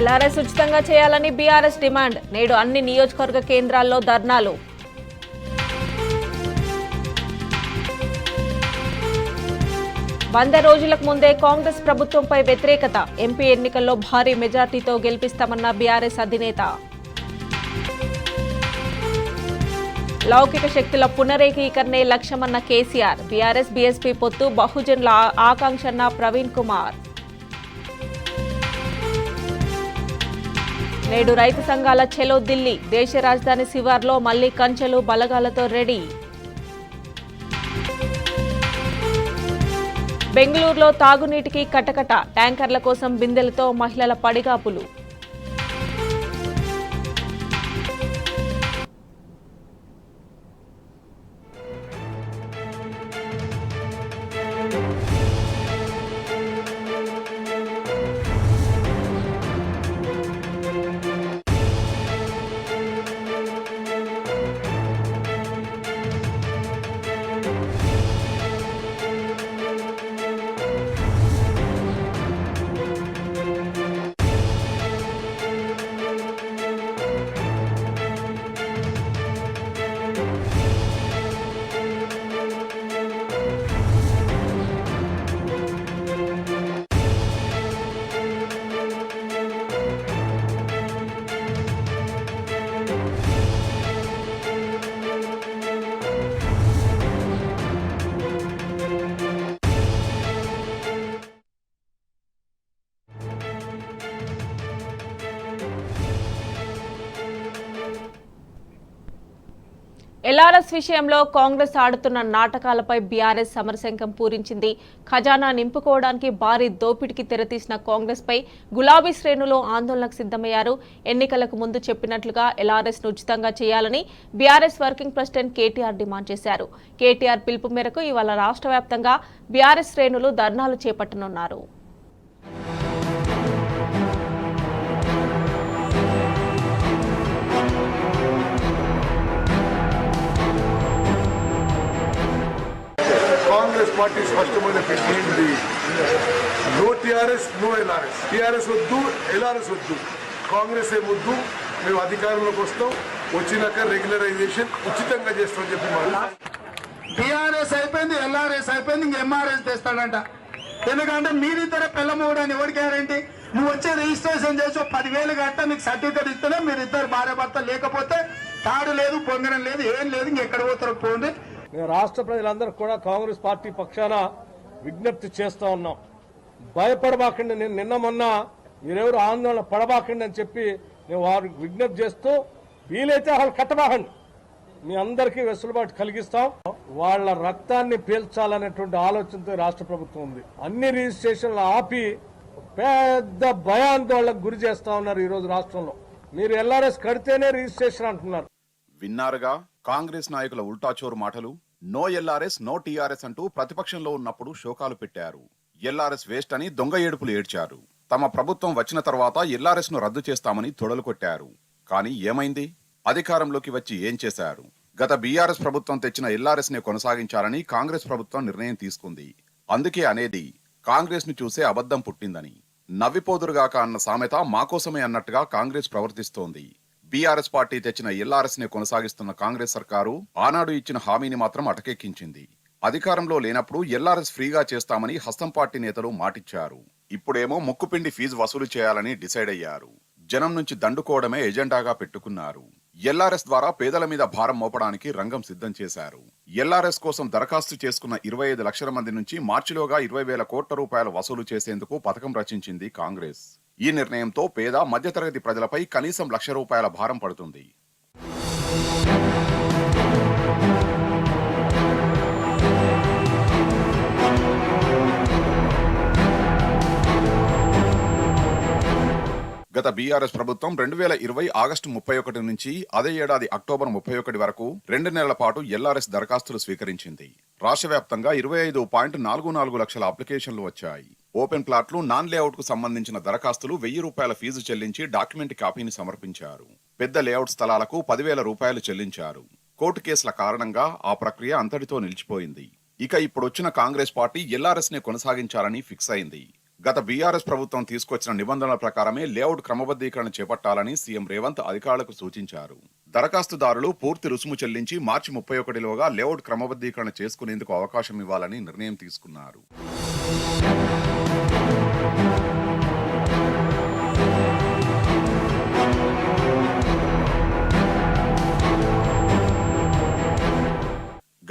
LRS ఉచితంగా చేయాలని BRS demand. నేడు అన్ని నియోజకవర్గ కేంద్రాల్లో ధర్నాలు. వంద రోజులకు ముందే కాంగ్రెస్ ప్రభుత్వంపై వ్యతిరేకత. ఎంపీ ఎన్నికల్లో భారీ మెజార్టీతో గెలిపిస్తామన్న బీఆర్ఎస్ అధినేత. లౌకిక శక్తుల పునరేకీకరణే లక్ష్యమన్న కేసీఆర్. బీఆర్ఎస్ బీఎస్పీ పొత్తు బహుజనుల ఆకాంక్షన్న ప్రవీణ్ కుమార్. నేడు రైతు సంఘాల చెలో ఢిల్లీ. దేశ రాజధాని శివార్లో మళ్లీ కంచెలు బలగాలతో రెడీ. బెంగళూరులో తాగునీటికి కటకట. ట్యాంకర్ల కోసం బిందెలతో మహిళల పడిగాపులు. ఎల్ఆర్ఎస్ విషయంలో కాంగ్రెస్ ఆడుతున్న నాటకాలపై బీఆర్ఎస్ సమరశంఖం పూరించింది. ఖజానా నింపుకోవడానికి భారీ దోపిడికి తెరతీసిన కాంగ్రెస్ పై గులాబీ శ్రేణులు ఆందోళనకు సిద్ధమయ్యారు. ఎన్నికలకు ముందు చెప్పినట్లుగా ఎల్ఆర్ఎస్ ను ఉచితంగా చేయాలని BRS working president KTR demand చేశారు. కేటీఆర్ పిలుపు మేరకు ఇవాళ రాష్ట్ర వ్యాప్తంగా బీఆర్ఎస్ శ్రేణులు ధర్నాలు చేపట్టనున్నారు. కాంగ్రెస్ పార్టీ స్పష్టమైన పెట్టింది, నో టీఆర్ఎస్ నో ఎల్ఆర్ఎస్. టీఆర్ఎస్ వద్దు, ఎల్ఆర్ఎస్ వద్దు, కాంగ్రెస్ ఏమొద్దు, మేము అధికారంలోకి వస్తాం, వచ్చినాక రెగ్యులరైజేషన్ ఉచితంగా చేస్తామని చెప్పి టీఆర్ఎస్ అయిపోయింది, ఎల్ఆర్ఎస్ అయిపోయింది, ఇంక ఎంఆర్ఎస్ తెస్తాడంట. ఎందుకంటే మీరిద్దరే పిల్లమూడని ఎవరికి గ్యారంటీ? నువ్వు వచ్చే రిజిస్ట్రేషన్ చేసి 10,000 గట్ట నీకు సర్టిఫికేట్ ఇస్తేనే మీరిద్దరు భార్య భర్త, లేకపోతే తాడు లేదు, పొంగడం లేదు, ఏం లేదు, ఇంకెక్కడ పోతారో పోండి. మేము రాష్ట్ర ప్రజలందరూ కూడా కాంగ్రెస్ పార్టీ పక్షాన విజ్ఞప్తి చేస్తూ ఉన్నాం. భయపడబాకండి, నేను నిన్న మొన్న మీరెవరు ఆందోళన పడబాకండి అని చెప్పి నేను వారికి విజ్ఞప్తి చేస్తూ, వీలైతే వాళ్ళు కట్టబాకండి, మీ అందరికీ వెసులుబాటు కలిగిస్తాం. వాళ్ళ రక్తాన్ని పీల్చాలనేటువంటి ఆలోచనతో రాష్ట్ర ప్రభుత్వం ఉంది. అన్ని రిజిస్ట్రేషన్లు ఆపి పెద్ద భయాందోళనకు గురి చేస్తా ఉన్నారు ఈరోజు రాష్ట్రంలో. మీరు ఎల్ఆర్ఎస్ కడితేనే రిజిస్ట్రేషన్ అంటున్నారు. విన్నారుగా కాంగ్రెస్ నాయకుల ఉల్టాచోరు మాటలు. నో ఎల్ఆర్ఎస్ నో టీఆర్ఎస్ అంటూ ప్రతిపక్షంలో ఉన్నప్పుడు శోకాలు పెట్టారు. ఎల్ఆర్ఎస్ వేస్ట్ అని దొంగ ఏడుపులు ఏడ్చారు. తమ ప్రభుత్వం వచ్చిన తర్వాత ఎల్ఆర్ఎస్ ను రద్దు చేస్తామని తొడలు కొట్టారు. కానీ ఏమైంది? అధికారంలోకి వచ్చి ఏం చేశారు? గత బీఆర్ఎస్ ప్రభుత్వం తెచ్చిన ఎల్ఆర్ఎస్ ని కొనసాగించాలని కాంగ్రెస్ ప్రభుత్వం నిర్ణయం తీసుకుంది. అందుకే అనేది కాంగ్రెస్ ను చూసే అబద్ధం పుట్టిందని. నవ్విపోదురుగాక అన్న సామెత మాకోసమే అన్నట్టుగా కాంగ్రెస్ ప్రవర్తిస్తోంది. బీఆర్ఎస్ పార్టీ తెచ్చిన ఎల్ఆర్ఎస్ ని కొనసాగిస్తున్న కాంగ్రెస్ సర్కారు ఆనాడు ఇచ్చిన హామీని మాత్రం అటకెక్కించింది. అధికారంలో లేనప్పుడు ఎల్ఆర్ఎస్ ఫ్రీగా చేస్తామని హస్తం పార్టీ నేతలు మాటిచ్చారు. ఇప్పుడేమో ముక్కుపిండి ఫీజు వసూలు చేయాలని డిసైడ్ అయ్యారు. జనం నుంచి దండుకోవడమే ఎజెండాగా పెట్టుకున్నారు. ఎల్ఆర్ఎస్ ద్వారా పేదల మీద భారం మోపడానికి రంగం సిద్ధం చేశారు. ఎల్ఆర్ఎస్ కోసం దరఖాస్తు చేసుకున్న 25 లక్షల మంది నుంచి మార్చిలోగా 20,000 కోట్ల రూపాయలు వసూలు చేసేందుకు పథకం రచించింది కాంగ్రెస్. ఈ నిర్ణయంతో పేద మధ్యతరగతి ప్రజలపై కనీసం ₹1,00,000 భారం పడుతుంది. గత బీఆర్ఎస్ ప్రభుత్వం 2020 ఆగస్టు 31 నుంచి అదే ఏడాది అక్టోబర్ 31 వరకు 2 నెలల పాటు ఎల్ఆర్ఎస్ దరఖాస్తులు స్వీకరించింది. రాష్ట్ర వ్యాప్తంగా 25.44 లక్షల అప్లికేషన్లు వచ్చాయి. ఓపెన్ ప్లాట్లు, నాన్ లేఅవుట్ కు సంబంధించిన దరఖాస్తులు ₹1,000 ఫీజు చెల్లించి డాక్యుమెంట్ కాపీని సమర్పించారు. పెద్ద లేఅవుట్ స్థలాలకు ₹10,000 చెల్లించారు. కోర్టు కేసుల కారణంగా ఆ ప్రక్రియ అంతటితో నిలిచిపోయింది. ఇక ఇప్పుడొచ్చిన కాంగ్రెస్ పార్టీ ఎల్ఆర్ఎస్ ని కొనసాగించాలని ఫిక్స్ అయింది. గత బీఆర్ఎస్ ప్రభుత్వం తీసుకొచ్చిన నిబంధనల ప్రకారమే లేఅవుట్ క్రమబద్ధీకరణ చేపట్టాలని సీఎం రేవంత్ అధికారులకు సూచించారు. దరఖాస్తుదారులు పూర్తి రుసుము చెల్లించి మార్చి 31లోగా లేఅవుట్ క్రమబద్ధీకరణ చేసుకునేందుకు అవకాశం ఇవ్వాలని నిర్ణయం తీసుకున్నారు.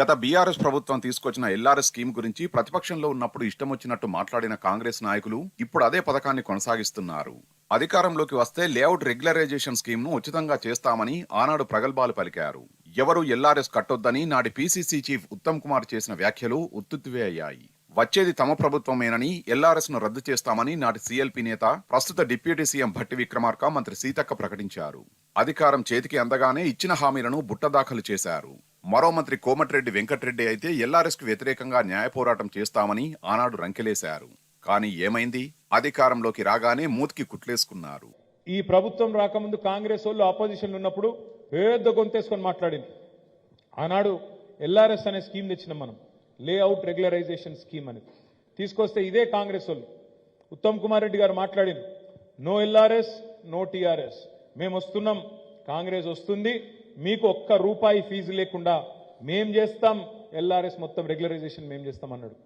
గత బీఆర్ఎస్ ప్రభుత్వం తీసుకొచ్చిన ఎల్ఆర్ఎస్ స్కీమ్ గురించి ప్రతిపక్షంలో ఉన్నప్పుడు ఇష్టం వచ్చినట్టు మాట్లాడిన కాంగ్రెస్ నాయకులు ఇప్పుడు అదే పథకాన్ని కొనసాగిస్తున్నారు. అధికారంలోకి వస్తే లేఅవుట్ రెగ్యులరైజేషన్ స్కీమ్ ను ఉచితంగా చేస్తామని ఆనాడు ప్రగల్భాలు పలికారు. ఎవరు ఎల్ఆర్ఎస్ కట్టొద్దని నాటి పీసీసీ చీఫ్ ఉత్తమ్ కుమార్ చేసిన వ్యాఖ్యలు ఉత్తుత్తివే అయ్యాయి. వచ్చేది తమ ప్రభుత్వమేనని ఎల్ఆర్ఎస్ ను రద్దు చేస్తామని నాటి సీఎల్పీ నేత, ప్రస్తుత డిప్యూటీ సీఎం భట్టి విక్రమార్క, మంత్రి సీతక్క ప్రకటించారు. అధికారం చేతికి అందగానే ఇచ్చిన హామీలను బుట్టదాఖలు చేశారు. మరో మంత్రి కోమటిరెడ్డి వెంకటరెడ్డి అయితే ఎల్ఆర్ఎస్ కు వ్యతిరేకంగా న్యాయ పోరాటం చేస్తామని ఆనాడు రంకెలేశారు. కానీ ఏమైంది? అధికారంలోకి రాగానే మూతికి కుట్లేసుకున్నారు. ఈ ప్రభుత్వం రాకముందు కాంగ్రెస్ వాళ్ళు ఆపోజిషన్ ఉన్నప్పుడు పెద్ద గొంతేసుకొని మాట్లాడింది. ఆనాడు ఎల్ఆర్ఎస్ అనే స్కీమ్ తెచ్చినాం మనం, లేఅవుట్ రెగ్యులరైజేషన్ స్కీమ్ అని తీసుకొస్తే ఇదే కాంగ్రెస్ వాళ్ళు ఉత్తమ్ కుమార్ రెడ్డి గారు మాట్లాడింది, నో ఎల్ఆర్ఎస్ నో టీఆర్ఎస్, మేము వస్తున్నాం, కాంగ్రెస్ వస్తుంది, మీకు ఒక్క రూపాయి ఫీజు లేకుండా మేం చేస్తాం, ఎల్ఆర్ఎస్ మొత్తం రెగ్యులరైజేషన్ మేం చేస్తాం అన్నాడు.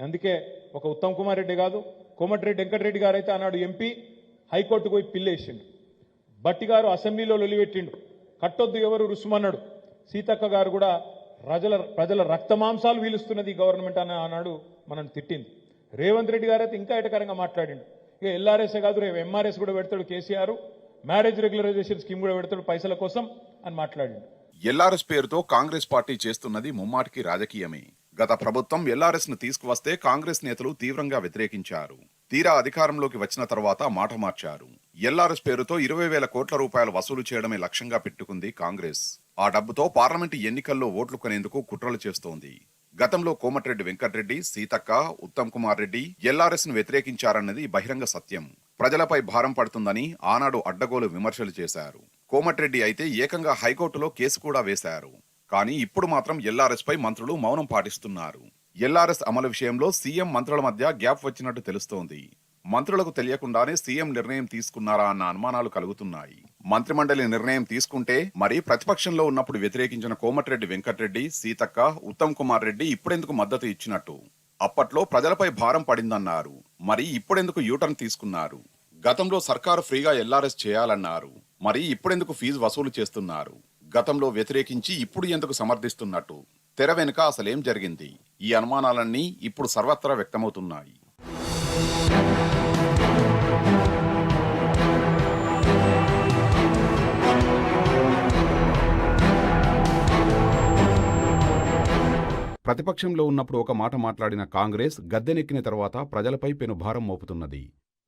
అందుకే ఒక ఉత్తమ్ కుమార్ రెడ్డి కాదు, కోమటిరెడ్డి వెంకటరెడ్డి గారు అయితే ఆనాడు ఎంపీ హైకోర్టుకు పోయి పిల్లేసిండు. భట్టి గారు అసెంబ్లీలో లొలిపెట్టిండు, కట్టొద్దు ఎవరు రుసుమన్నాడు. సీతక్క గారు కూడా ప్రజల రక్తమాంసాలు వీలుస్తున్నది గవర్నమెంట్ అని ఆనాడు మనం తిట్టింది. రేవంత్ రెడ్డి గారు అయితే ఇంకా ఎటకరంగా మాట్లాడిండు. ఇక ఎల్ఆర్ఎస్ఏ కాదు, రేపు ఎంఆర్ఎస్ కూడా పెడతాడు కేసీఆర్, మ్యారేజ్ రెగ్యులరైజేషన్ స్కీమ్ కూడా పెడతాడు పైసల కోసం అని మాట్లాడిండు. ఎల్ఆర్ఎస్ పేరుతో కాంగ్రెస్ పార్టీ చేస్తున్నది ముమ్మాటికి రాజకీయమే. గత ప్రభుత్వం ఎల్ఆర్ఎస్ ను తీసుకువస్తే కాంగ్రెస్ నేతలు తీవ్రంగా వ్యతిరేకించారు. తీరా అధికారంలోకి వచ్చిన తర్వాత మాట మార్చారు. ఎల్ఆర్ఎస్ పేరుతో 20,000 కోట్ల రూపాయలు వసూలు చేయడమే లక్ష్యంగా పెట్టుకుంది కాంగ్రెస్. ఆ డబ్బుతో పార్లమెంటు ఎన్నికల్లో ఓట్లు కొనేందుకు కుట్రలు చేస్తోంది. గతంలో కోమటిరెడ్డి వెంకటరెడ్డి, సీతక్క, ఉత్తమ్ కుమార్ రెడ్డి ఎల్ఆర్ఎస్ ను వ్యతిరేకించారన్నది బహిరంగ సత్యం. ప్రజలపై భారం పడుతుందని ఆనాడు అడ్డగోలు విమర్శలు చేశారు. కోమటిరెడ్డి అయితే ఏకంగా హైకోర్టులో కేసు కూడా వేశారు. కానీ ఇప్పుడు మాత్రం ఎల్ఆర్ఎస్ పై మంత్రులు మౌనం పాటిస్తున్నారు. ఎల్ఆర్ఎస్ అమలు విషయంలో సీఎం మంత్రుల మధ్య గ్యాప్ వచ్చినట్టు తెలుస్తోంది. మంత్రులకు తెలియకుండానే సీఎం నిర్ణయం తీసుకున్నారా అన్న అనుమానాలు కలుగుతున్నాయి. మంత్రిమండలి నిర్ణయం తీసుకుంటే మరి ప్రతిపక్షంలో ఉన్నప్పుడు వ్యతిరేకించిన కోమటిరెడ్డి వెంకటరెడ్డి, సీతక్క, ఉత్తమ్ కుమార్ రెడ్డి ఇప్పుడెందుకు మద్దతు ఇచ్చినట్టు? అప్పట్లో ప్రజలపై భారం పడిందన్నారు, మరి ఇప్పుడెందుకు యూటర్న్ తీసుకున్నారు? గతంలో సర్కారు ఫ్రీగా ఎల్ఆర్ఎస్ చేయాలన్నారు, మరి ఇప్పుడెందుకు ఫీజు వసూలు చేస్తున్నారు? గతంలో వ్యతిరేకించి ఇప్పుడు ఎందుకు సమర్థిస్తున్నట్టు? తెర వెనుక అసలేం జరిగింది? ఈ అనుమానాలన్నీ ఇప్పుడు సర్వత్రా వ్యక్తమవుతున్నాయి. ప్రతిపక్షంలో ఉన్నప్పుడు ఒక మాట మాట్లాడిన కాంగ్రెస్ గద్దెనెక్కిన తర్వాత ప్రజలపై పెనుభారం మోపుతున్నది.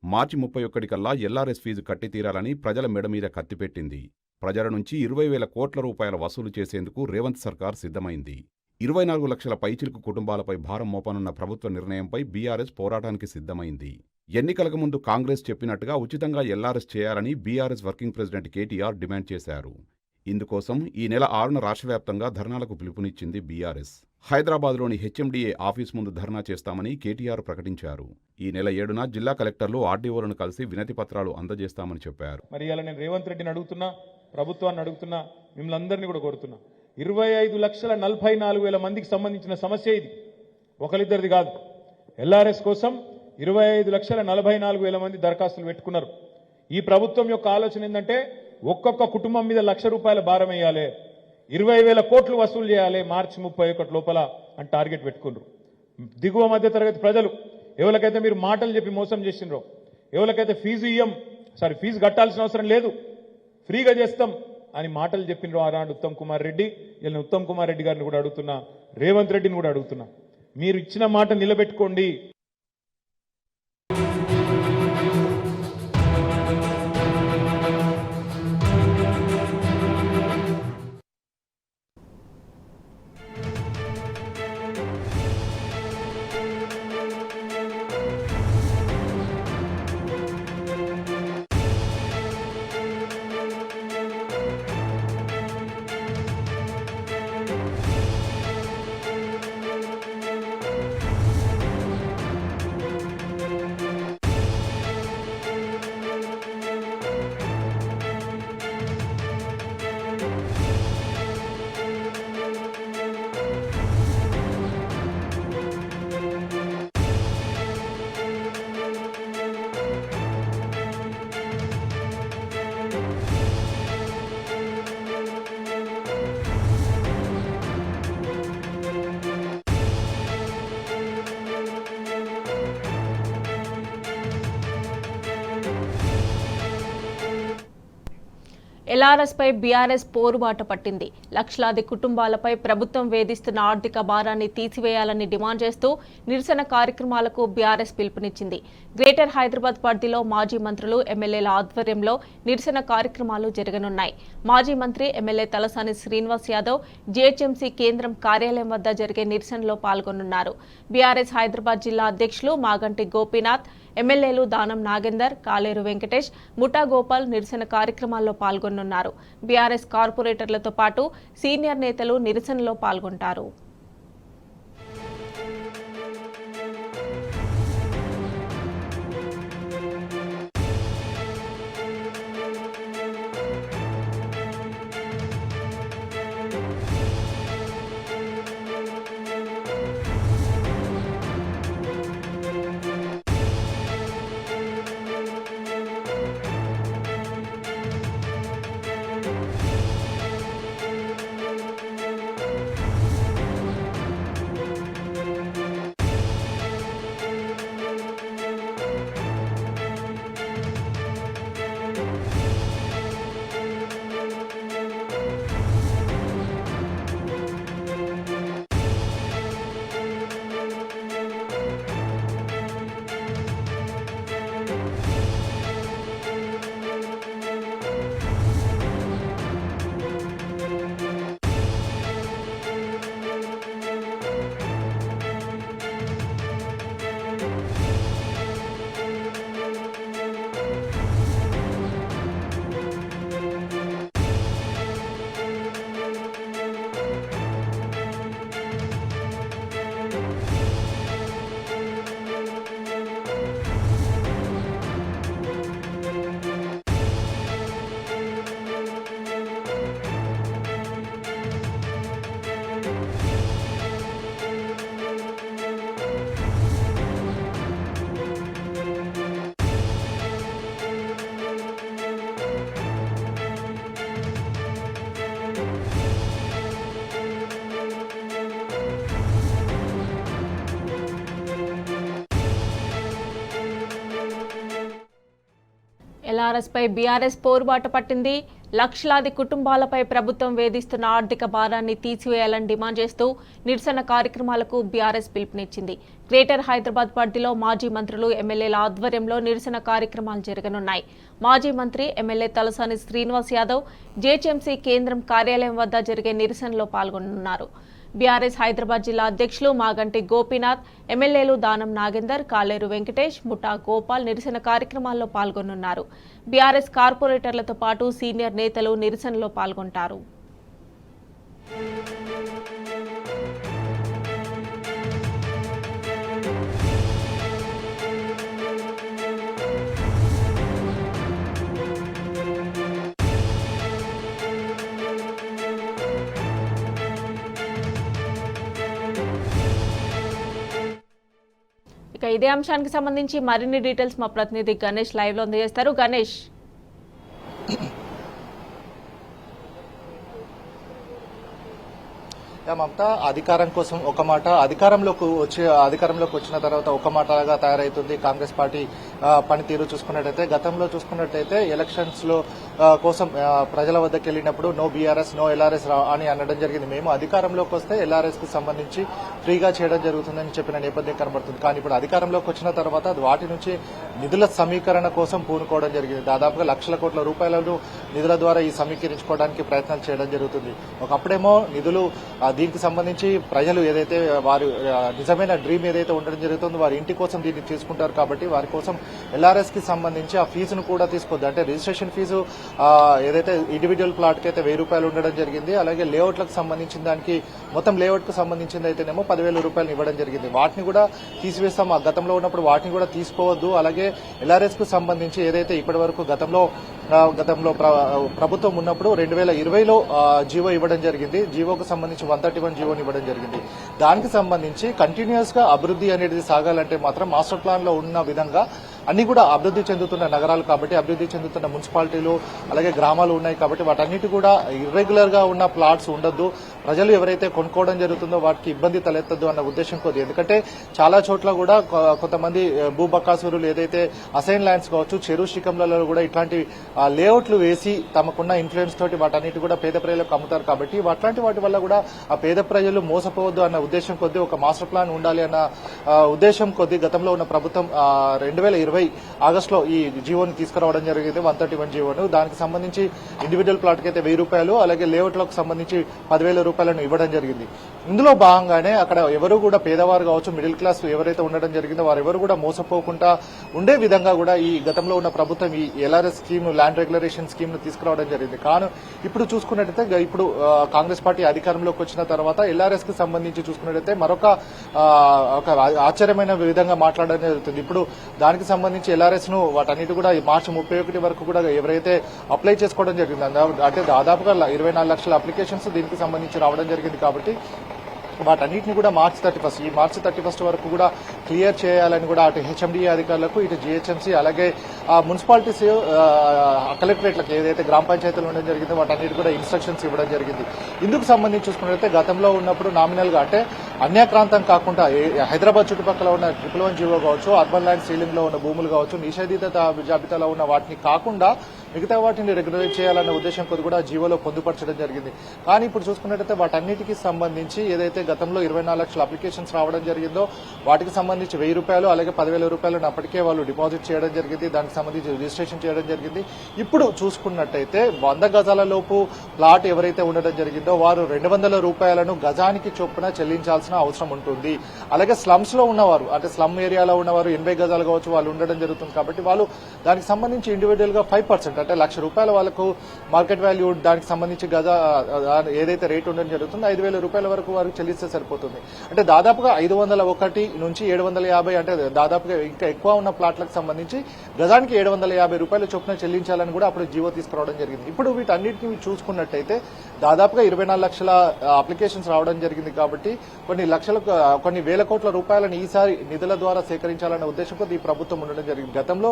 మార్చి 31 కల్లా ఎల్ఆర్ఎస్ ఫీజు కట్టి తీరాలని ప్రజల మెడ మీద కత్తిపెట్టింది. ప్రజల నుంచి 20,000 కోట్ల రూపాయల వసూలు చేసేందుకు రేవంత్ సర్కార్ సిద్ధమైంది. 24 లక్షల పైచిలుకు కుటుంబాలపై భారం మోపనున్న ప్రభుత్వ నిర్ణయంపై బీఆర్ఎస్ పోరాటానికి సిద్ధమైంది. ఎన్నికలకు ముందు కాంగ్రెస్ చెప్పినట్టుగా ఉచితంగా ఎల్ఆర్ఎస్ చేయాలని BRS working president KTR demand చేశారు. ఇందుకోసం ఈ నెల 6న రాష్ట్రవ్యాప్తంగా ధర్నాలకు పిలుపునిచ్చింది బీఆర్ఎస్. హైదరాబాద్లోని హెచ్ఎండిఏ ఆఫీస్ ముందు ధర్నా చేస్తామని కేటీఆర్ ప్రకటించారు. ఈ నెల 7న జిల్లా కలెక్టర్లు ఆర్డీఓలను కలిసి వినతి పత్రాలు అందజేస్తామని చెప్పారు. మరి ఇలా నేను రేవంత్ రెడ్డిని అడుగుతున్నా, ప్రభుత్వాన్ని అడుగుతున్నా, మిమ్మల్ని అందరినీ కూడా కోరుతున్నా, 25,44,000 మందికి సంబంధించిన సమస్య ఇది, ఒకరిద్దరిది కాదు. ఎల్ఆర్ఎస్ కోసం 25,44,000 మంది దరఖాస్తులు పెట్టుకున్నారు. ఈ ప్రభుత్వం యొక్క ఆలోచన ఏంటంటే ఒక్కొక్క కుటుంబం మీద ₹1,00,000 భారం వేయాలి, 20,000 కోట్లు వసూలు చేయాలి మార్చి 31 లోపల అని టార్గెట్ పెట్టుకున్నారు. దిగువ మధ్య తరగతి ప్రజలు ఎవరికైతే మీరు మాటలు చెప్పి మోసం చేసినరో, ఎవరికైతే ఫీజు కట్టాల్సిన అవసరం లేదు, ఫ్రీగా చేస్తాం అని మాటలు చెప్పినరో ఆనాడు ఉత్తమ్ కుమార్ రెడ్డి, ఇలా ఉత్తమ్ కుమార్ రెడ్డి గారిని కూడా అడుగుతున్నా, రేవంత్ రెడ్డిని కూడా అడుగుతున్నా, మీరు ఇచ్చిన మాట నిలబెట్టుకోండి. ఎల్ఆర్ఎస్ పై బీఆర్ఎస్ పోరుబాట పట్టింది. లక్షలాది కుటుంబాలపై ప్రభుత్వం వేధిస్తున్న ఆర్థిక భారాన్ని తీసివేయాలని డిమాండ్ చేస్తూ నిరసన కార్యక్రమాలకు బీఆర్ఎస్ పిలుపునిచ్చింది. గ్రేటర్ హైదరాబాద్ పరిధిలో మాజీ మంత్రులు, ఎమ్మెల్యేల ఆధ్వర్యంలో నిరసన కార్యక్రమాలు జరగనున్నాయి. మాజీ మంత్రి ఎమ్మెల్యే తలసాని శ్రీనివాస్ యాదవ్ జీహెచ్ఎంసీ కేంద్రం కార్యాలయం వద్ద జరిగే నిరసనలో పాల్గొనున్నారు. బీఆర్ఎస్ హైదరాబాద్ జిల్లా అధ్యక్షులు మాగంటి గోపీనాథ్, ఎమ్మెల్యేలు దానం నాగేందర్, కాలేరు వెంకటేష్, ముఠా గోపాల్ నిరసన కార్యక్రమాల్లో పాల్గొనున్నారు. బీఆర్ఎస్ కార్పొరేటర్లతో పాటు సీనియర్ నేతలు నిరసనలో పాల్గొంటారు. ఎల్ఆర్ఎస్ పై బీఆర్ఎస్ పోరుబాట పట్టింది. లక్షలాది కుటుంబాలపై ప్రభుత్వం వేధిస్తున్న ఆర్థిక భారాన్ని తీసివేయాలని డిమాండ్ చేస్తూ నిరసన కార్యక్రమాలకు బీఆర్ఎస్ పిలుపునిచ్చింది. గ్రేటర్ హైదరాబాద్ పరిధిలో మాజీ మంత్రులు, ఎమ్మెల్యేల ఆధ్వర్యంలో నిరసన కార్యక్రమాలు జరగనున్నాయి. మాజీ మంత్రి ఎమ్మెల్యే తలసాని శ్రీనివాస్ యాదవ్ జీహెచ్ఎంసీ కేంద్రం కార్యాలయం వద్ద జరిగే నిరసనలో పాల్గొనున్నారు. బీఆర్ఎస్ హైదరాబాద్ జిల్లా అధ్యక్షులు మాగంటి గోపీనాథ్, ఎమ్మెల్యేలు దానం నాగేందర్, కాలేరు వెంకటేష్, ముఠా గోపాల్ నిరసన కార్యక్రమాల్లో పాల్గొనున్నారు. బీఆర్ఎస్ కార్పొరేటర్లతో పాటు సీనియర్ నేతలు నిరసనలో పాల్గొంటారు. ఇక ఇదే అంశానికి సంబంధించి మరిన్ని డీటెయిల్స్ మా ప్రతినిధి గణేష్ లైవ్ లో అందజేస్తారు. గణేష్, మమతా అధికారం కోసం ఒక మాట, అధికారంలోకి వచ్చిన తర్వాత ఒక మాటగా తయారైతుంది కాంగ్రెస్ పార్టీ పనితీరు. చూసుకున్నట్టయితే గతంలో చూసుకున్నట్టయితే ఎలక్షన్స్ లో కోసం ప్రజల వద్దకు వెళ్ళినప్పుడు నో బీఆర్ఎస్ నో ఎల్ఆర్ఎస్ అని అనడం జరిగింది. మేము అధికారంలోకి వస్తే ఎల్ఆర్ఎస్ కు సంబంధించి ఫ్రీగా చేయడం జరుగుతుందని చెప్పిన నేపథ్యం కనబడుతుంది. కానీ ఇప్పుడు అధికారంలోకి వచ్చిన తర్వాత వాటి నుంచి నిధుల సమీకరణ కోసం పూనుకోవడం జరిగింది. దాదాపుగా లక్షల కోట్ల రూపాయలను నిధుల ద్వారా ఈ సమీకరించుకోవడానికి ప్రయత్నాలు చేయడం జరుగుతుంది. ఒకప్పుడేమో నిధులు దీనికి సంబంధించి ప్రజలు ఏదైతే వారి నిజమైన డ్రీమ్ ఏదైతే ఉండడం జరుగుతుందో వారి ఇంటి కోసం దీన్ని తీసుకుంటారు కాబట్టి వారి కోసం ఎల్ఆర్ఎస్ కి సంబంధించి ఆ ఫీజును కూడా తీసుకోవద్దు. అంటే రిజిస్ట్రేషన్ ఫీజు ఏదైతే ఇండివిజువల్ ప్లాట్ కి అయితే 1000 రూపాయలు ఉండడం జరిగింది. అలాగే లేఅవుట్లకు సంబంధించిన దానికి మొత్తం లేఅవుట్ కు సంబంధించింది అయితేనేమో 10,000 రూపాయలు ఇవ్వడం జరిగింది. వాటిని కూడా తీసివేస్తాం. గతంలో ఉన్నప్పుడు వాటిని కూడా తీసుకోవద్దు. అలాగే ఎల్ఆర్ఎస్ కు సంబంధించి ఏదైతే ఇప్పటి వరకు గతంలో ప్రభుత్వం ఉన్నప్పుడు 2020లో జీవో ఇవ్వడం జరిగింది. జీవోకు సంబంధించి 131 జీవోని ఇవ్వడం జరిగింది. దానికి సంబంధించి కంటిన్యూస్ గా అభివృద్ధి అనేది సాగాలంటే మాత్రం మాస్టర్ ప్లాన్ లో ఉన్న విధంగా అన్ని కూడా అభివృద్ధి చెందుతున్న నగరాలు కాబట్టి అభివృద్ధి చెందుతున్న మున్సిపాలిటీలు అలాగే గ్రామాలు ఉన్నాయి కాబట్టి వాటన్నిటి కూడా ఇర్రెగ్యులర్ గా ఉన్న ప్లాట్స్ ఉండొద్దు. ప్రజలు ఎవరైతే కొనుక్కోవడం జరుగుతుందో వాటికి ఇబ్బంది తలెత్తద్దు అన్న ఉద్దేశం కొద్ది. ఎందుకంటే చాలా చోట్ల కూడా కొంతమంది భూబకాసురులు ఏదైతే అసైన్ ల్యాండ్స్ కావచ్చు, చెరువు శిఖంలలో కూడా ఇట్లాంటి లేఅవుట్లు వేసి తమకున్న ఇన్ఫ్లుయెన్స్ తోటి వాటన్నిటి కూడా పేద ప్రజలకు అమ్ముతారు. కాబట్టి అట్లాంటి వాటి వల్ల కూడా ఆ పేద ప్రజలు మోసపోవద్దు అన్న ఉద్దేశం కొద్ది ఒక మాస్టర్ ప్లాన్ ఉండాలి అన్న ఉద్దేశం కొద్ది గతంలో ఉన్న ప్రభుత్వం 2020 ఆగస్టులో ఈ జీవోని తీసుకురావడం జరిగింది, 131 జీవోను. దానికి సంబంధించి ఇండివిజువల్ ప్లాట్కి అయితే 1000 రూపాయలు, అలాగే లేఅవుట్లకు సంబంధించి 10,000 రూపాయలను ఇవ్వడం జరిగింది. ఇందులో భాగంగానే అక్కడ ఎవరు కూడా పేదవారు కావచ్చు, మిడిల్ క్లాస్ ఎవరైతే ఉండడం జరిగిందో వారెవరు కూడా మోసపోకుండా ఉండే విధంగా కూడా ఈ గతంలో ఉన్న ప్రభుత్వం ఈ LRS స్కీమ్, ల్యాండ్ రెగ్యులరేషన్ స్కీమ్ ను తీసుకురావడం జరిగింది. కానీ ఇప్పుడు చూసుకున్నట్టయితే ఇప్పుడు కాంగ్రెస్ పార్టీ అధికారంలోకి వచ్చిన తర్వాత LRS కి సంబంధించి చూసుకున్నట్టయితే మరొక ఆశ్చర్యమైన విధంగా మాట్లాడడం జరుగుతుంది. ఇప్పుడు దానికి సంబంధించి LRS ను వాటన్నిటి కూడా మార్చి 31 వరకు కూడా ఎవరైతే అప్లై చేసుకోవడం జరిగింది, అంటే దాదాపుగా 24 లక్షల అప్లికేషన్స్ దీనికి సంబంధించి రావడం జరిగింది. కాబట్టి వాటన్నిటిని కూడా మార్చి 31 వరకు కూడా క్లియర్ చేయాలని కూడా అటు HMDA అధికారులకు, ఇటు GHMC అలాగే మున్సిపాలిటీస్ కలెక్టరేట్లకు ఏదైతే గ్రామ పంచాయతీలు ఉండడం జరిగిందో వాటన్నిటి కూడా ఇన్స్ట్రక్షన్స్ ఇవ్వడం జరిగింది. ఇందుకు సంబంధించి చూసుకున్నట్లయితే గతంలో ఉన్నప్పుడు నామినల్ గా అంటే అన్యాక్రాంతం కాకుండా హైదరాబాద్ చుట్టుపక్కల ఉన్న 111 జీవో కావచ్చు, అర్బన్ ల్యాండ్ సీలింగ్ లో ఉన్న భూములు కావచ్చు, నిషేధిత జాబితాలో ఉన్న వాటిని కాకుండా మిగతా వాటిని రెగ్యులేట్ చేయాలన్న ఉద్దేశం కొద్ది కూడా జీవోలో పొందుపరచడం జరిగింది. కానీ ఇప్పుడు చూసుకున్నట్టయితే వాటన్నిటికీ సంబంధించి ఏదైతే గతంలో 24 లక్షల అప్లికేషన్స్ రావడం జరిగిందో వాటికి సంబంధించి 1000 రూపాయలు అలాగే 10,000 రూపాయలను అప్పటికే వాళ్ళు డిపాజిట్ చేయడం జరిగింది. దానికి సంబంధించి రిజిస్ట్రేషన్ చేయడం జరిగింది. ఇప్పుడు చూసుకున్నట్టయితే 100 గజాల లోపు ప్లాట్ ఎవరైతే ఉండడం జరిగిందో వారు 200 రూపాయలను గజానికి చొప్పున చెల్లించాల్సిన అవసరం ఉంటుంది. అలాగే స్లమ్స్ లో ఉన్నవారు, అంటే స్లమ్ ఏరియాలో ఉన్నవారు 80 గజాలు కావచ్చు వాళ్ళు ఉండడం జరుగుతుంది. కాబట్టి వాళ్ళు దానికి సంబంధించి ఇండివిజువల్ గా 5%, అంటే 1,00,000 రూపాయల వాళ్ళకు మార్కెట్ వాల్యూ దానికి సంబంధించి ఏదైతే రేట్ ఉండడం జరుగుతుందో 5,000 రూపాయల వరకు వారికి చెల్లిస్తే సరిపోతుంది. అంటే దాదాపుగా 501 నుంచి 750, అంటే దాదాపుగా ఇంకా ఎక్కువ ఉన్న ప్లాట్లకు సంబంధించి గజానికి 750 రూపాయల చొప్పున చెల్లించాలని కూడా అప్పుడు జీవో తీసుకురావడం జరిగింది. ఇప్పుడు వీటన్నిటిని చూసుకున్నట్టయితే దాదాపుగా 24 లక్షల అప్లికేషన్స్ రావడం జరిగింది. కాబట్టి కొన్ని వేల కోట్ల రూపాయలను ఈసారి నిధుల ద్వారా సేకరించాలనే ఉద్దేశంతో ఈ ప్రభుత్వం ఉండడం జరిగింది. గతంలో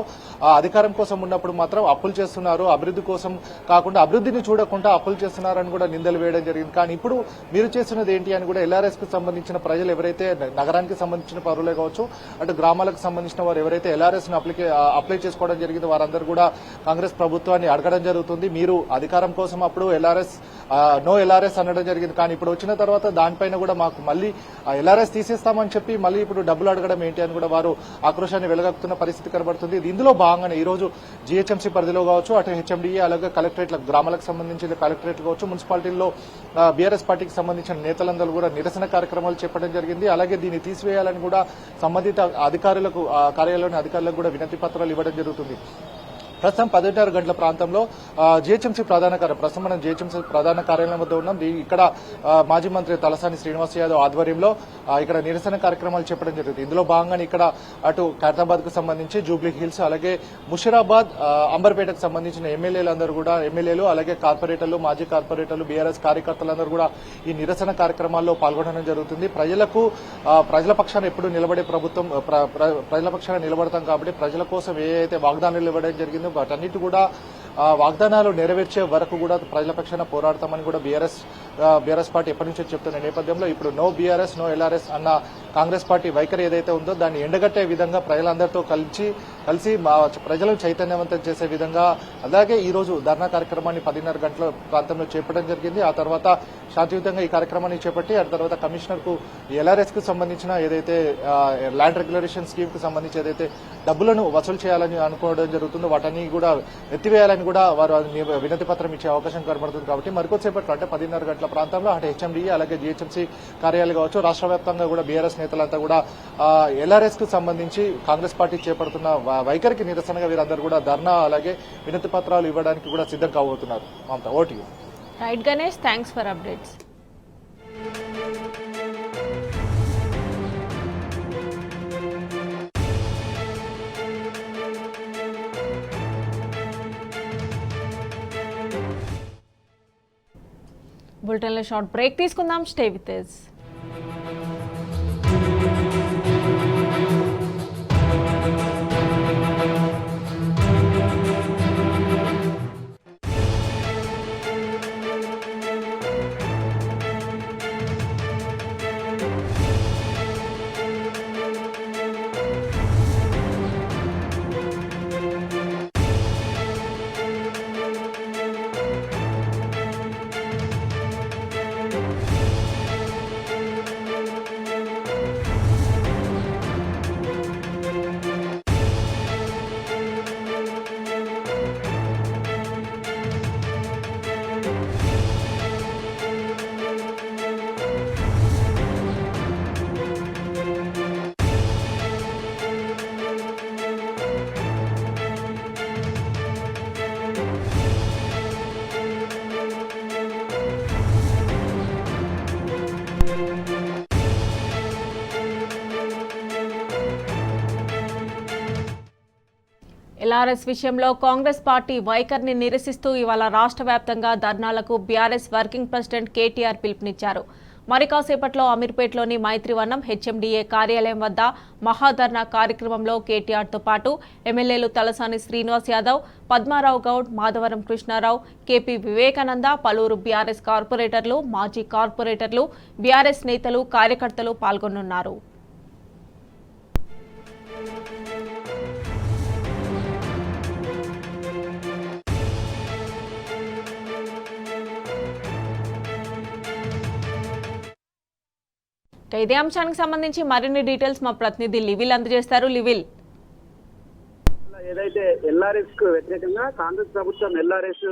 అధికారం కోసం ఉన్నప్పుడు మాత్రం అప్పులు చేస్తున్నారు, అభివృద్ధి కోసం కాకుండా అభివృద్ధిని చూడకుండా అప్పులు చేస్తున్నారని కూడా నిందలు వేయడం జరిగింది. కానీ ఇప్పుడు మీరు చేస్తున్నది ఏంటి అని కూడా LRS కు సంబంధించిన ప్రజలు ఎవరైతే నగరానికి సంబంధించిన పౌరులే కావచ్చు, అటు గ్రామాలకు సంబంధించిన వారు ఎవరైతే LRS ను అప్లై చేసుకోవడం జరిగిందో వారందరూ కూడా కాంగ్రెస్ ప్రభుత్వాన్ని అడగడం జరుగుతుంది. మీరు అధికారం కోసం అప్పుడు నో LRS అనడం జరిగింది. కానీ ఇప్పుడు వచ్చిన తర్వాత దానిపైన కూడా మాకు మళ్ళీ LRS తీసేస్తామని చెప్పి మళ్ళీ ఇప్పుడు డబ్బులు అడగడం ఏంటి అని కూడా వారు ఆక్రోశాన్ని వెలగక్కుతున్న పరిస్థితి కనబడుతుంది. ఇందులో భాగంగానే ఈ రోజు GHMC పరిధిలో కావచ్చు, అటు HMDA అలాగే కలెక్టరేట్ల గ్రామాలకు సంబంధించిన కలెక్టరేట్లు కావచ్చు, మున్సిపాలిటీల్లో BRS పార్టీకి సంబంధించిన నేతలందరూ కూడా నిరసన కార్యక్రమాలు చేపట్టడం జరిగింది. అలాగే దీన్ని తీసివేయాలని కూడా సంబంధిత అధికారులకు, కార్యాలయంలోని అధికారులకు కూడా వినతి పత్రాలు ఇవ్వడం జరుగుతుంది. ప్రస్తుతం 16 గంటల ప్రాంతంలో GHMC ప్రధాన కార్యాలయం వద్ద ఉన్నాం. ఇక్కడ మాజీ మంత్రి తలసాని శ్రీనివాస్ యాదవ్ ఆధ్వర్యంలో ఇక్కడ నిరసన కార్యక్రమాలు చేపట్టడం జరుగుతుంది. ఇందులో భాగంగా ఇక్కడ అటు ఖైరతాబాద్ కు సంబంధించి జూబ్లీ హిల్స్, అలాగే ముషిరాబాద్, అంబర్పేటకు సంబంధించిన ఎమ్మెల్యేలు అలాగే కార్పొరేటర్లు, మాజీ కార్పొరేటర్లు, BRS కార్యకర్తలందరూ కూడా ఈ నిరసన కార్యక్రమాల్లో పాల్గొనడం జరుగుతుంది. ప్రజల పక్షాన ఎప్పుడు నిలబడే ప్రభుత్వం, ప్రజల పక్షాన నిలబడతాం కాబట్టి ప్రజల కోసం ఏ అయితే వాగ్దానాలు ఇవ్వడం జరిగిందో వాటన్నిటి కూడా వాగ్దానాలు నెరవేర్చే వరకు కూడా ప్రజల పక్షాన పోరాడతామని కూడా బీఆర్ఎస్ పార్టీ ఎప్పటి నుంచో చెప్తున్న నేపథ్యంలో ఇప్పుడు నో BRS నో LRS అన్న కాంగ్రెస్ పార్టీ వైఖరి ఏదైతే ఉందో దాన్ని ఎండగట్టే విధంగా ప్రజలందరితో కలిసి ప్రజలను చైతన్యవంతం చేసే విధంగా, అలాగే ఈ రోజు ధర్నా కార్యక్రమాన్ని 10:30 గంటల ప్రాంతంలో చేపట్టడం జరిగింది. ఆ తర్వాత శాంతియుతంగా ఈ కార్యక్రమాన్ని చేపట్టి ఆ తర్వాత కమిషనర్ కు LRS కు సంబంధించిన ఏదైతే ల్యాండ్ రెగ్యులేషన్ స్కీమ్ కు సంబంధించి ఏదైతే డబ్బులను వసూలు చేయాలని అనుకోవడం జరుగుతుందో వాటన్ని కూడా ఎత్తివేయాలని కూడా వారు వినతి పత్రం ఇచ్చే అవకాశం కనబడుతుంది. కాబట్టి మరికొద్దిసేపట్లో అంటే 10:30 గంటల ప్రాంతంలో అటు HMDA అలాగే GHMC కార్యాలయాలు కావచ్చు, రాష్ట్ర వ్యాప్తంగా కూడా BRS నేతలంతా కూడా LRS కు సంబంధించి కాంగ్రెస్ పార్టీ చేపడుతున్న వైఖరికి నిరసనగా వీరందరూ కూడా ధర్నా అలాగే వినతి పత్రాలు ఇవ్వడానికి కూడా సిద్ధం కాబోతున్నారు. Mamata, vote. Right Ganesh, thanks for updates. బులెటిన్లో షార్ట్ బ్రేక్ తీసుకుందాం. Stay with us. ఎల్ఆర్ఎస్ విషయంలో కాంగ్రెస్ పార్టీ వైఖరిని నిరసిస్తూ ఇవాళ రాష్ట్ర వ్యాప్తంగా ధర్నాలకు బీఆర్ఎస్ వర్కింగ్ ప్రెసిడెంట్ కేటీఆర్ పిలుపునిచ్చారు. మరి కాసేపట్లో అమీర్పేటలోని మైత్రివనం హెచ్ఎండిఏ కార్యాలయం వద్ద మహాధర్నా కార్యక్రమంలో కేటీఆర్తో పాటు ఎమ్మెల్యేలు తలసాని శ్రీనివాస్ యాదవ్, పద్మారావు గౌడ్, మాధవరం కృష్ణారావు, కేపీ వివేకానంద, పలువురు బీఆర్ఎస్ కార్పొరేటర్లు, మాజీ కార్పొరేటర్లు, బీఆర్ఎస్ నేతలు, కార్యకర్తలు పాల్గొనున్నారు. ఇదే అంశానికి సంబంధించి మరిన్ని డీటెయిల్స్ మా ప్రతినిధి లివిల్ అందజేస్తారు. లివిల్, ఏదైతే ఎల్ఆర్ఎస్ కు వ్యతిరేకంగా కాంగ్రెస్ ప్రభుత్వం ఎల్ఆర్ఎస్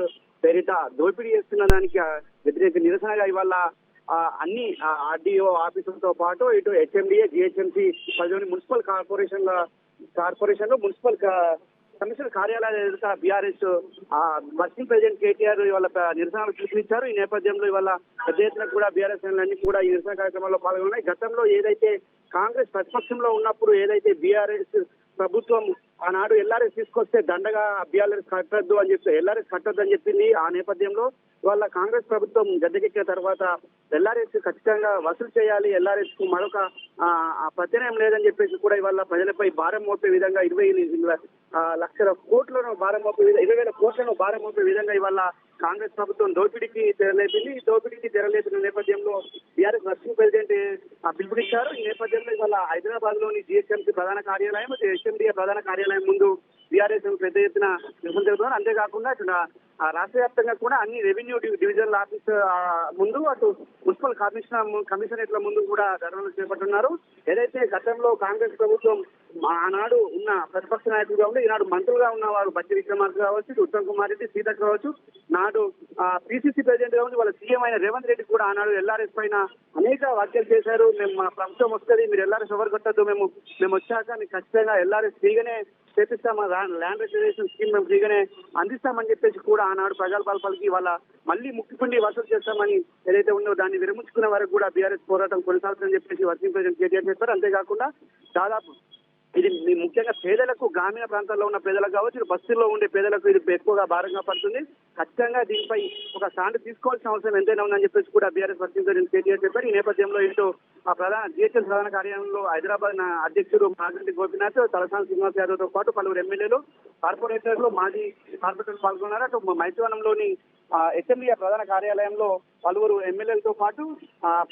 పేరిట దోపిడీ చేస్తున్న దానికి వ్యతిరేక నిరసనగా ఇవాళ అన్ని ఆర్డీఓ ఆఫీసులతో పాటు ఇటు హెచ్ఎండిఏ, జిహెచ్ఎంసీ, 10 మున్సిపల్ కార్పొరేషన్లు మున్సిపల్ కమిషనర్ కార్యాలయాల ఎదుట బీఆర్ఎస్ వర్కింగ్ ప్రెసిడెంట్ కేటీఆర్ ఇవాళ నిరసనలు పిలుపునిచ్చారు. ఈ నేపథ్యంలో ఇవాళ పెద్ద ఎత్తున కూడా బీఆర్ఎస్ అన్ని కూడా ఈ నిరసన కార్యక్రమాల్లో పాల్గొన్నాయి. గతంలో ఏదైతే కాంగ్రెస్ ప్రతిపక్షంలో ఉన్నప్పుడు ఏదైతే బీఆర్ఎస్ ప్రభుత్వం ఆనాడు ఎల్ఆర్ఎస్ తీసుకొస్తే దండగా బీఆర్ఎస్ కట్టద్దు అని చెప్పి ఎల్ఆర్ఎస్ కట్టద్దు అని చెప్పింది. ఆ నేపథ్యంలో ఇవాళ కాంగ్రెస్ ప్రభుత్వం గద్దెకెక్కిన తర్వాత ఎల్ఆర్ఎస్ ఖచ్చితంగా వసూలు చేయాలి, ఎల్ఆర్ఎస్ కు మరొక ప్రత్యామ్నాయం లేదని చెప్పేసి కూడా ఇవాళ ప్రజలపై భారం మోపే విధంగా 20 లక్షల కోట్లను భారం మోపే 20,000 కోట్లను భారం మోపే విధంగా ఇవాళ కాంగ్రెస్ ప్రభుత్వం దోపిడీకి తెరలేపింది. ఈ దోపిడీకి తెరలేపిన నేపథ్యంలో బీఆర్ఎస్ వర్కింగ్ ప్రెసిడెంట్ పిలుపునిచ్చారు. ఈ నేపథ్యంలో ఇవాళ హైదరాబాద్ లోని జిహెచ్ఎంసీ ప్రధాన కార్యాలయం, హెచ్ఎండిఏ ప్రధాన కార్యాలయం ముందు బీఆర్ఎస్ పెద్ద ఎత్తున నిరసన జరుగుతున్నారు. అంతేకాకుండా ఇక్కడ రాష్ట్ర వ్యాప్తంగా కూడా అన్ని రెవెన్యూ డివిజనల్ ఆఫీస్ ముందు, అటు మున్సిపల్ కమిషనరేట్ల ముందు కూడా ధర్నాలు చేపట్టున్నారు. ఏదైతే గతంలో కాంగ్రెస్ ప్రభుత్వం ఆనాడు ఉన్న ప్రతిపక్ష నాయకులుగా ఉండి ఈనాడు మంత్రులుగా ఉన్న వారు బట్టి విక్రమార్క కావచ్చు, ఉత్తమ్ కుమార్ రెడ్డి, సీతక్క కావచ్చు, నాడు పిసిసి ప్రెసిడెంట్ గా ఉంది వాళ్ళ సీఎం అయిన రేవంత్ రెడ్డి కూడా ఆనాడు ఎల్ఆర్ఎస్ పైన అనేక వ్యాఖ్యలు చేశారు. మేము మా ప్రభుత్వం వస్తుంది, మీరు ఎల్ఆర్ఎస్ ఎవరు కట్టద్దు, మేము వచ్చాక మీకు ఖచ్చితంగా ఎల్ఆర్ఎస్ ఫ్రీగానే చేపిస్తాం, ల్యాండ్ రిజర్వేషన్ స్కీమ్ మేము ఫ్రీగానే అందిస్తామని చెప్పేసి కూడా ఆనాడు ప్రజల పలికి వాళ్ళ మళ్ళీ ముక్కిపిండి వసూలు చేస్తామని ఏదైతే ఉందో దాన్ని విరమించుకునే వరకు కూడా బీఆర్ఎస్ పోరాటం కొనసాగుతుందని చెప్పేసి వర్కింగ్ ప్రెసిడెంట్ కేటీఆర్ చెప్పారు. అంతేకాకుండా దాదాపు ఇది ముఖ్యంగా పేదలకు, గ్రామీణ ప్రాంతాల్లో ఉన్న పేదలకు కావచ్చు, బస్తీల్లో ఉండే పేదలకు ఇది ఎక్కువగా భారంగా పడుతుంది. ఖచ్చితంగా దీనిపై ఒక స్టాండ్ తీసుకోవాల్సిన అవసరం ఎంతైనా ఉందని చెప్పేసి కూడా బీఆర్ఎస్ వర్కింగ్ ప్రెసిడెంట్ కేటీఆర్ చెప్పారు. ఈ నేపథ్యంలో ఇటు జిహెచ్ఎం ప్రధాన కార్యాలయంలో హైదరాబాద్ అధ్యక్షుడు మాగంటి గోపీనాథ్, తలసాని శ్రీనివాస్ యాదవ్ తో పాటు పలువురు ఎమ్మెల్యేలు, కార్పొరేటర్లు, మాజీ కార్పొరేటర్లు పాల్గొన్నారు. అటు మైత్రివనంలోని హెచ్ఎండిఏ ప్రధాన కార్యాలయంలో పలువురు ఎమ్మెల్యేలతో పాటు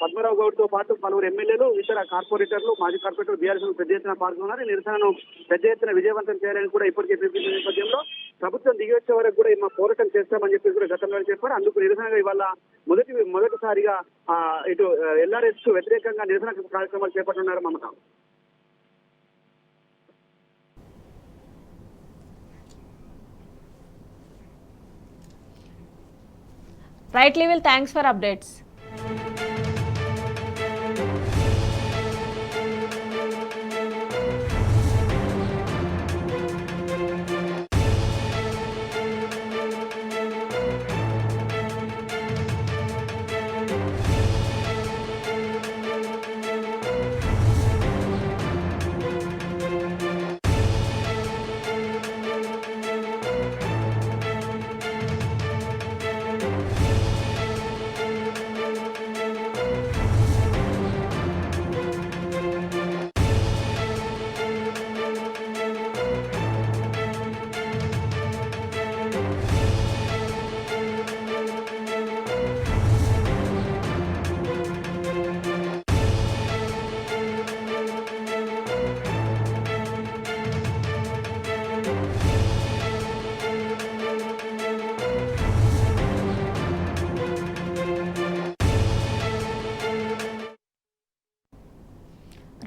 పద్మారావు గౌడ్ తో పాటు పలువురు ఎమ్మెల్యేలు, ఇతర కార్పొరేటర్లు, మాజీ కార్పొరేటర్లు బీఆర్ఎస్ పెద్ద ఎత్తున పాల్గొన్నారు. ఈ నిరసనను పెద్ద ఎత్తున విజయవంతం చేయాలని కూడా ఇప్పటికే పిలిపించిన నేపథ్యంలో ప్రభుత్వం దిగి వచ్చే వరకు కూడా మా పోరాటం చేస్తామని చెప్పి కూడా గతంలో చెప్పారు. అందుకు నిరసనగా ఇవాళ మొదటిసారిగా ఇటు ఎల్ఆర్ఎస్ కు వ్యతిరేకంగా నిరసన కార్యక్రమాలు చేపట్టున్నారు. మమత, రైట్ లివిల్, థ్యాంక్స్ ఫర్ అప్డేట్స్.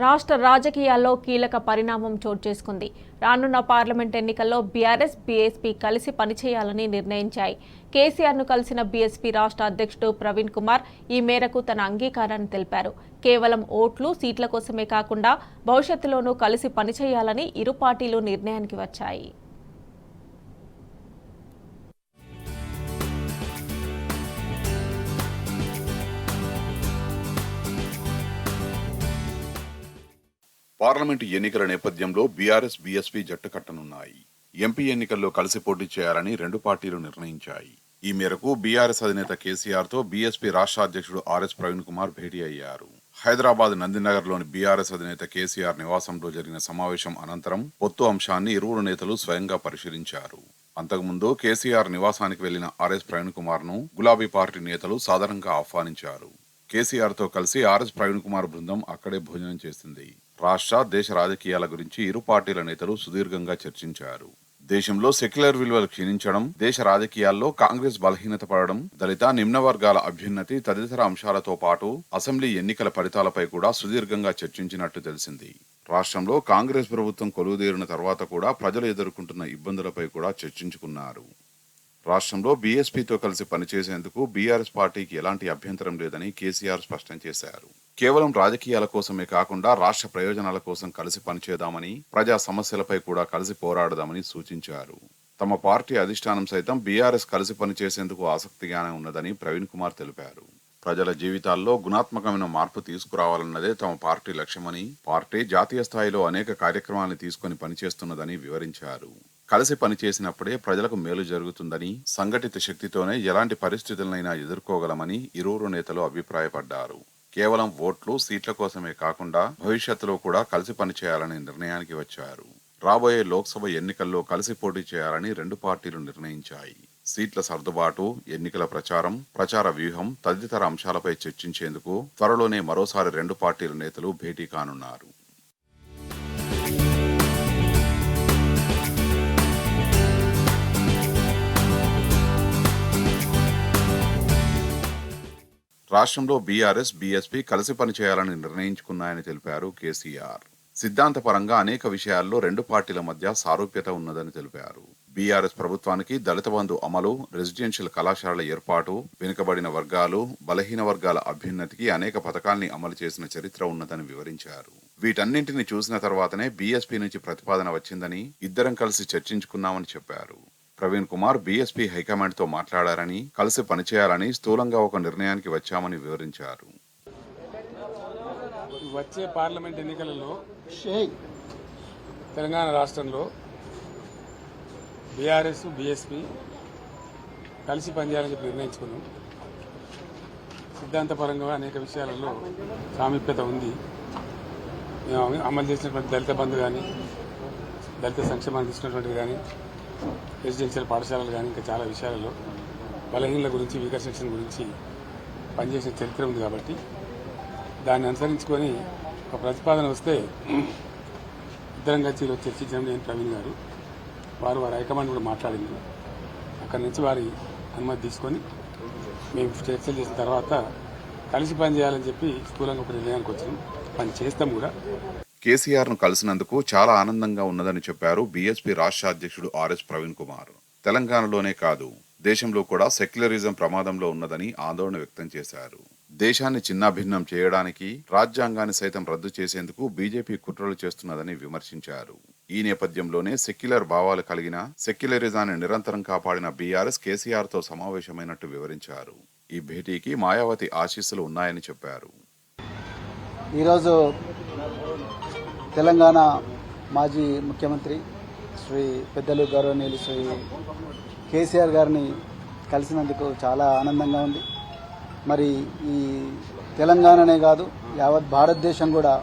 రాష్ట్ర రాజకీయాల్లో కీలక పరిణామం చోటు చేసుకుంది. రానున్న పార్లమెంట్ ఎన్నికల్లో బీఆర్ఎస్, బీఎస్పీ కలిసి పనిచేయాలని నిర్ణయించాయి. కేసీఆర్ను కలిసిన బీఎస్పీ రాష్ట్ర అధ్యక్షుడు ప్రవీణ్ కుమార్ ఈ మేరకు తన అంగీకారాన్ని తెలిపారు. కేవలం ఓట్లు, సీట్ల కోసమే కాకుండా భవిష్యత్తులోనూ కలిసి పనిచేయాలని ఇరు పార్టీలు నిర్ణయానికి వచ్చాయి. పార్లమెంటు ఎన్నికల నేపథ్యంలో బీఆర్ఎస్, బీఎస్పీ జట్టు కట్టనున్నాయి. ఎంపీ ఎన్నికల్లో కలిసి పోటీ చేయాలని రెండు పార్టీలు నిర్ణయించాయి. ఈ మేరకు బీఆర్ఎస్ అధినేత కేసీఆర్ తో బీఎస్పీ రాష్ట్ర అధ్యక్షుడు ఆర్ఎస్ ప్రవీణ్ కుమార్ భేటీ అయ్యారు. హైదరాబాద్ నందినగర్లోని బీఆర్ఎస్ అధినేత కేసీఆర్ నివాసంలో జరిగిన సమావేశం అనంతరం పొత్తు అంశాన్ని ఇరువురు నేతలు స్వయంగా పరిశీలించారు. అంతకుముందు కేసీఆర్ నివాసానికి వెళ్లిన ఆర్ఎస్ ప్రవీణ్ కుమార్ ను గులాబీ పార్టీ నేతలు సాధారణంగా ఆహ్వానించారు. కేసీఆర్ తో కలిసి ఆర్ఎస్ ప్రవీణ్ కుమార్ బృందం అక్కడే భోజనం చేసింది. రాష్ట్ర, దేశ రాజకీయాల గురించి ఇరు పార్టీల నేతలు సుదీర్ఘంగా చర్చించారు. దేశంలో సెక్యులర్ విలువలు క్షీణించడం, దేశ రాజకీయాల్లో కాంగ్రెస్ బలహీనత పడడం, దళిత, నిమ్న వర్గాల అభ్యున్నతి తదితర అంశాలతో పాటు అసెంబ్లీ ఎన్నికల ఫలితాలపై కూడా సుదీర్ఘంగా చర్చించినట్టు తెలిసింది. రాష్ట్రంలో కాంగ్రెస్ ప్రభుత్వం కొలువుదీరిన తర్వాత కూడా ప్రజలు ఎదుర్కొంటున్న ఇబ్బందులపై కూడా చర్చించుకున్నారు. రాష్ట్రంలో బీఎస్పీతో కలిసి పనిచేసేందుకు బీఆర్ఎస్ పార్టీకి ఎలాంటి అభ్యంతరం లేదని కేసీఆర్ స్పష్టం చేశారు. కేవలం రాజకీయాల కోసమే కాకుండా రాష్ట్ర ప్రయోజనాల కోసం కలిసి పనిచేద్దామని, ప్రజా సమస్యలపై కూడా కలిసి పోరాడదామని సూచించారు. తమ పార్టీ అధిష్టానం సైతం బీఆర్ఎస్ కలిసి పనిచేసేందుకు ఆసక్తిగానే ఉన్నదని ప్రవీణ్ కుమార్ తెలిపారు. ప్రజల జీవితాల్లో గుణాత్మకమైన మార్పు తీసుకురావాలన్నదే తమ పార్టీ లక్ష్యమని, పార్టీ జాతీయ స్థాయిలో అనేక కార్యక్రమాలను తీసుకుని పనిచేస్తున్నదని వివరించారు. కలిసి పనిచేసినప్పుడే ప్రజలకు మేలు జరుగుతుందని, సంఘటిత శక్తితోనే ఎలాంటి పరిస్థితులనైనా ఎదుర్కోగలమని ఇరువురు నేతలు అభిప్రాయపడ్డారు. కేవలం ఓట్లు, సీట్ల కోసమే కాకుండా భవిష్యత్తులో కూడా కలిసి పనిచేయాలనే నిర్ణయానికి వచ్చారు. రాబోయే లోక్సభ ఎన్నికల్లో కలిసి పోటీ చేయాలని రెండు పార్టీలు నిర్ణయించాయి. సీట్ల సర్దుబాటు, ఎన్నికల ప్రచారం, ప్రచార వ్యూహం తదితర అంశాలపై చర్చించేందుకు త్వరలోనే మరోసారి రెండు పార్టీల నేతలు భేటీ కానున్నారు. రాష్ట్రంలో బీఆర్ఎస్, బీఎస్పీ కలిసి పనిచేయాలని నిర్ణయించుకున్నాయని తెలిపారు కేసీఆర్. సిద్ధాంతపరంగా అనేక విషయాల్లో రెండు పార్టీల మధ్య సారూప్యత ఉన్నదని తెలిపారు. బీఆర్ఎస్ ప్రభుత్వానికి దళిత బంధు అమలు, రెసిడెన్షియల్ కళాశాలల ఏర్పాటు, వెనుకబడిన వర్గాలు, బలహీన వర్గాల అభ్యున్నతికి అనేక పథకాల్ని అమలు చేసిన చరిత్ర ఉన్నదని వివరించారు. వీటన్నింటిని చూసిన తర్వాతనే బీఎస్పీ నుంచి ప్రతిపాదన వచ్చిందని, ఇద్దరం కలిసి చర్చించుకున్నామని చెప్పారు. ప్రవీణ్ కుమార్ బీఎస్పీ హైకమాండ్ తో మాట్లాడారని, కలిసి పనిచేయాలని స్థూలంగా ఒక నిర్ణయానికి వచ్చామని వివరించారు. వచ్చే పార్లమెంట్ ఎన్నికలలో తెలంగాణ రాష్ట్రంలో బీఆర్ఎస్, బీఎస్పీ కలిసి పనిచేయాలని చెప్పి నిర్ణయించుకున్నాం. సిద్ధాంతపరంగా అనేక విషయాలలో సామీప్యత ఉంది. అమలు చేసినటువంటి దళిత బంధు కానీ, దళిత సంక్షేమానికి ఇచ్చినటువంటిది కానీ, రెసిడెన్షియల్ పాఠశాలలు కానీ, ఇంకా చాలా విషయాలలో బలహీనల గురించి, వీకర్ సెక్షన్ గురించి పనిచేసిన చరిత్ర ఉంది. కాబట్టి దాన్ని అనుసరించుకొని ఒక ప్రతిపాదన వస్తే ఇద్దరం కలిసి ఈరోజు చర్చించాం. నేను, ప్రవీణ్ గారు, వారి హైకమాండ్ కూడా మాట్లాడింది. అక్కడి నుంచి వారి అనుమతి తీసుకొని మేము చర్చలు చేసిన తర్వాత కలిసి పనిచేయాలని చెప్పి స్థూలంగా ఒక నిర్ణయానికి వచ్చాం. పని చేస్తాం కూడా. కేసీఆర్ ను కలిసినందుకు చాలా ఆనందంగా ఉన్నదని చెప్పారు బీఎస్పీ రాష్ట్ర అధ్యక్షుడు ఆర్ఎస్ ప్రవీణ్ కుమార్. తెలంగాణలోనే కాదు, దేశంలో కూడా సెక్యులరిజం ప్రమాదంలో ఉన్నదని ఆందోళన వ్యక్తం చేశారు. దేశాన్ని చిన్నాభిన్నం చేయడానికి, రాజ్యాంగాన్ని సైతం రద్దు చేసేందుకు బీజేపీ కుట్రలు చేస్తున్నదని విమర్శించారు. ఈ నేపథ్యంలోనే సెక్యులర్ భావాలు కలిగిన, సెక్యులరిజాన్ని నిరంతరం కాపాడిన బీఆర్ఎస్ కేసీఆర్ తో సమావేశమైనట్టు వివరించారు. ఈ భేటీకి మాయావతి ఆశీస్సులు ఉన్నాయని చెప్పారు. ఈరోజు తెలంగాణ మాజీ ముఖ్యమంత్రి శ్రీ పెద్దలు గౌరవనీయులు శ్రీ కేసీఆర్ గారిని కలిసినందుకు చాలా ఆనందంగా ఉంది. మరి ఈ తెలంగాణనే కాదు, యావత్ భారతదేశం కూడా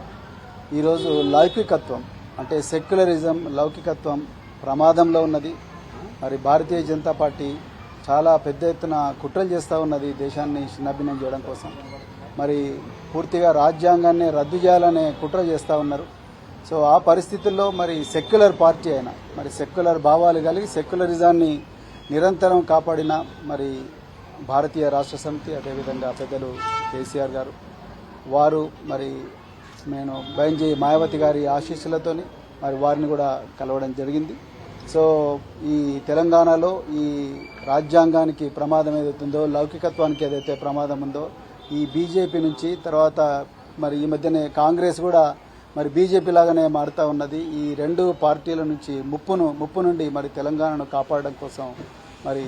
ఈరోజు లౌకికత్వం అంటే సెక్యులరిజం, లౌకికత్వం ప్రమాదంలో ఉన్నది. మరి భారతీయ జనతా పార్టీ చాలా పెద్ద ఎత్తున కుట్రలు చేస్తూ ఉన్నది దేశాన్ని చిన్నాభిన్నం చేయడం కోసం. మరి పూర్తిగా రాజ్యాంగాన్ని రద్దు చేయాలనే కుట్ర చేస్తూ ఉన్నారు. సో ఆ పరిస్థితుల్లో మరి సెక్యులర్ పార్టీ అయినా, మరి సెక్యులర్ భావాలు కలిగి సెక్యులరిజాన్ని నిరంతరం కాపాడిన మరి భారతీయ రాష్ట్ర సమితి, అదేవిధంగా పెద్దలు కేసీఆర్ గారు, వారు మరి నేను బైంజీ మాయావతి గారి ఆశీస్సులతోని మరి వారిని కూడా కలవడం జరిగింది. సో ఈ తెలంగాణలో ఈ రాజ్యాంగానికి ప్రమాదం ఏదైతుందో, లౌకికత్వానికి ఏదైతే ప్రమాదం ఉందో, ఈ బీజేపీ నుంచి తర్వాత మరి ఈ మధ్యనే కాంగ్రెస్ కూడా మరి బీజేపీ లాగానే మారుతా ఉన్నది. ఈ రెండు పార్టీల నుంచి ముప్పు నుండి మరి తెలంగాణను కాపాడడం కోసం మరి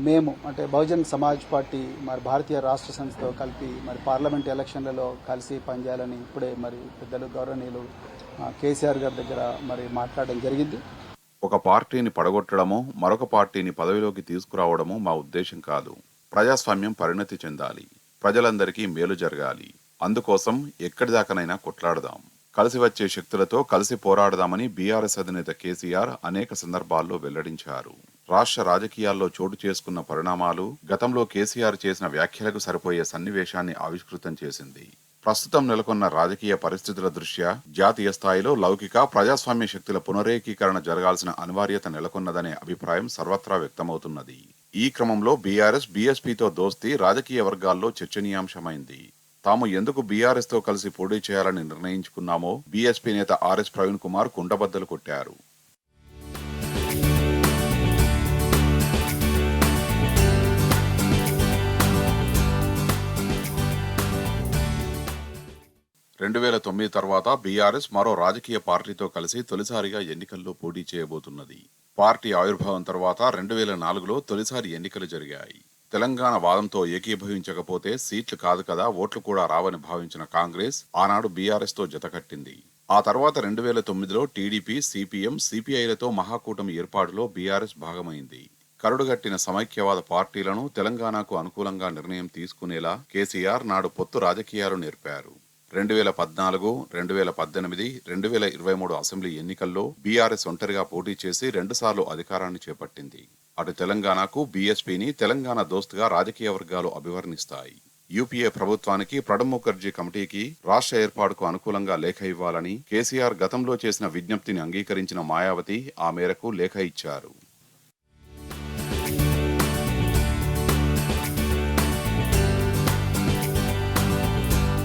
మేము అంటే బహుజన్ సమాజ్ పార్టీ మరి భారతీయ రాష్ట్ర సమితితో కలిపి మరి పార్లమెంట్ ఎలక్షన్లలో కలిసి పనిచేయాలని ఇప్పుడే మరి పెద్దలు గౌరవనీయులు కేసీఆర్ గారి దగ్గర మరి మాట్లాడడం జరిగింది. ఒక పార్టీని పడగొట్టడమో మరొక పార్టీని పదవిలోకి తీసుకురావడమో మా ఉద్దేశం కాదు. ప్రజాస్వామ్యం పరిణతి చెందాలి, ప్రజలందరికీ మేలు జరగాలి. అందుకోసం ఎక్కడిదాకనైనా కొట్లాడదాం, కలిసి వచ్చే శక్తులతో కలిసి పోరాడదామని బీఆర్ఎస్ అధినేత కేసీఆర్ అనేక సందర్భాల్లో వెల్లడించారు. రాష్ట్ర రాజకీయాల్లో చోటు చేసుకున్న పరిణామాలు గతంలో కేసీఆర్ చేసిన వ్యాఖ్యలకు సరిపోయే సన్నివేశాన్ని ఆవిష్కృతం చేసింది. ప్రస్తుతం నెలకొన్న రాజకీయ పరిస్థితుల దృష్ట్యా జాతీయ స్థాయిలో లౌకిక ప్రజాస్వామ్య శక్తుల పునరేకీకరణ జరగాల్సిన అనివార్యత నెలకొన్నదనే అభిప్రాయం సర్వత్రా వ్యక్తమవుతున్నది. ఈ క్రమంలో బీఆర్ఎస్ బీఎస్పీతో దోస్తీ రాజకీయ వర్గాల్లో చర్చనీయాంశమైంది. తాము ఎందుకు బీఆర్ఎస్ తో కలిసి పోటీ చేయాలని నిర్ణయించుకున్నామో బీఎస్పీ నేత ఆర్ఎస్ ప్రవీణ్ కుమార్ కుండబద్దలు కొట్టారు. (2009) తర్వాత బీఆర్ఎస్ మరో రాజకీయ పార్టీతో కలిసి తొలిసారిగా ఎన్నికల్లో పోటీ చేయబోతున్నది. పార్టీ ఆవిర్భావం తర్వాత 2004లో తొలిసారి ఎన్నికలు జరిగాయి. తెలంగాణ వాదంతో ఏకీభవించకపోతే సీట్లు కాదు కదా ఓట్లు కూడా రావని భావించిన కాంగ్రెస్ ఆనాడు బీఆర్ఎస్ తో జతకట్టింది. ఆ తర్వాత 2009లో టీడీపీ, సిపిఎం, సిపిఐలతో మహాకూటమి ఏర్పాటులో బీఆర్ఎస్ భాగమైంది. కరుడుగట్టిన సమైక్యవాద పార్టీలను తెలంగాణకు అనుకూలంగా నిర్ణయం తీసుకునేలా కేసీఆర్ నాడు పొత్తు రాజకీయాలు నేర్పారు. 2014, 2018, 2023 అసెంబ్లీ ఎన్నికల్లో బీఆర్ఎస్ ఒంటరిగా పోటీ చేసి 2 సార్లు అధికారాన్ని చేపట్టింది. అటు తెలంగాణకు బీఎస్పీని తెలంగాణ దోస్తుగా రాజకీయ వర్గాలు అభివర్ణిస్తాయి. యూపీఏ ప్రభుత్వానికి ప్రణబ్ ముఖర్జీ కమిటీకి రాష్ట్ర ఏర్పాటుకు అనుకూలంగా లేఖ ఇవ్వాలని కేసీఆర్ గతంలో చేసిన విజ్ఞప్తిని అంగీకరించిన మాయావతి ఆ మేరకు లేఖ ఇచ్చారు.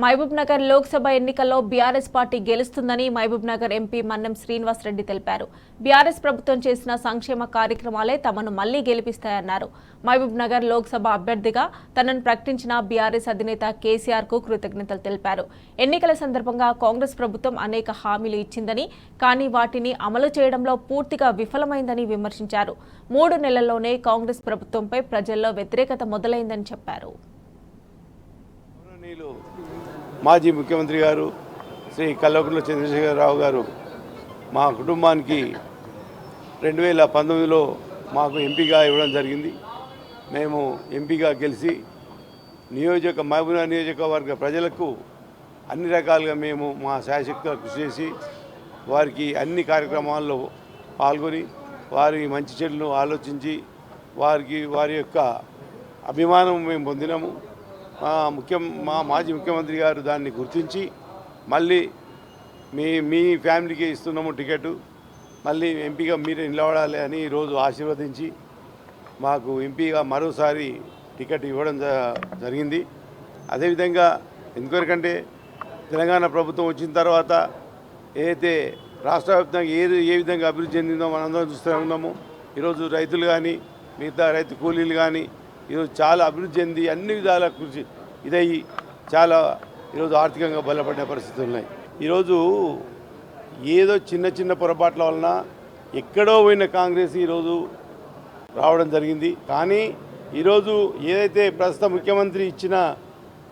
మహబూబ్ నగర్ లోక్సభ ఎన్నికల్లో బీఆర్ఎస్ పార్టీ గెలుస్తుందని మహబూబ్ నగర్ ఎంపీ మన్నం శ్రీనివాస్ రెడ్డి తెలిపారు. బీఆర్ఎస్ ప్రభుత్వం చేసిన సంక్షేమ కార్యక్రమాలే తమను మళ్లీ గెలిపిస్తాయన్నారు. మహబూబ్ నగర్ లోక్సభ అభ్యర్థిగా తనను ప్రకటించిన బీఆర్ఎస్ అధినేత కేసీఆర్ కు కృతజ్ఞతలు తెలిపారు. ఎన్నికల సందర్భంగా కాంగ్రెస్ ప్రభుత్వం అనేక హామీలు ఇచ్చిందని, కానీ వాటిని అమలు చేయడంలో పూర్తిగా విఫలమైందని విమర్శించారు. 3 నెలల్లోనే కాంగ్రెస్ ప్రభుత్వంపై ప్రజల్లో వ్యతిరేకత మొదలైందని చెప్పారు. మాజీ ముఖ్యమంత్రి గారు శ్రీ కల్వకుంట్ల చంద్రశేఖరరావు గారు మా కుటుంబానికి 2019లో మాకు ఎంపీగా ఇవ్వడం జరిగింది. మేము ఎంపీగా గెలిచి మహబూబ్నగర్ నియోజకవర్గ ప్రజలకు అన్ని రకాలుగా మేము మా శాయశక్తిగా కృషి చేసి వారికి అన్ని కార్యక్రమాల్లో పాల్గొని వారి మంచి చెడులను ఆలోచించి వారి యొక్క అభిమానం మేము పొందినాము. మా మాజీ ముఖ్యమంత్రి గారు దాన్ని గుర్తించి మళ్ళీ మీ ఫ్యామిలీకి ఇస్తున్నాము టికెట్, మళ్ళీ ఎంపీగా మీరే నిలబడాలి అని ఈరోజు ఆశీర్వదించి మాకు ఎంపీగా మరోసారి టికెట్ ఇవ్వడం జరిగింది. అదేవిధంగా ఎందుకంటే తెలంగాణ ప్రభుత్వం వచ్చిన తర్వాత ఏదైతే రాష్ట్ర వ్యాప్తంగా ఏ విధంగా అభివృద్ధి చెందిందో మనందరం చూస్తూనే ఉన్నాము. ఈరోజు రైతులు కానీ మిగతా రైతు కూలీలు కానీ ఈరోజు చాలా అభివృద్ధి చెంది అన్ని విధాల కృషి ఇదయ్యి చాలా ఈరోజు ఆర్థికంగా బలపడిన పరిస్థితులు ఉన్నాయి. ఈరోజు ఏదో చిన్న పొరపాట్ల వలన ఎక్కడో పోయిన కాంగ్రెస్ ఈరోజు రావడం జరిగింది. కానీ ఈరోజు ఏదైతే ప్రస్తుత ముఖ్యమంత్రి ఇచ్చిన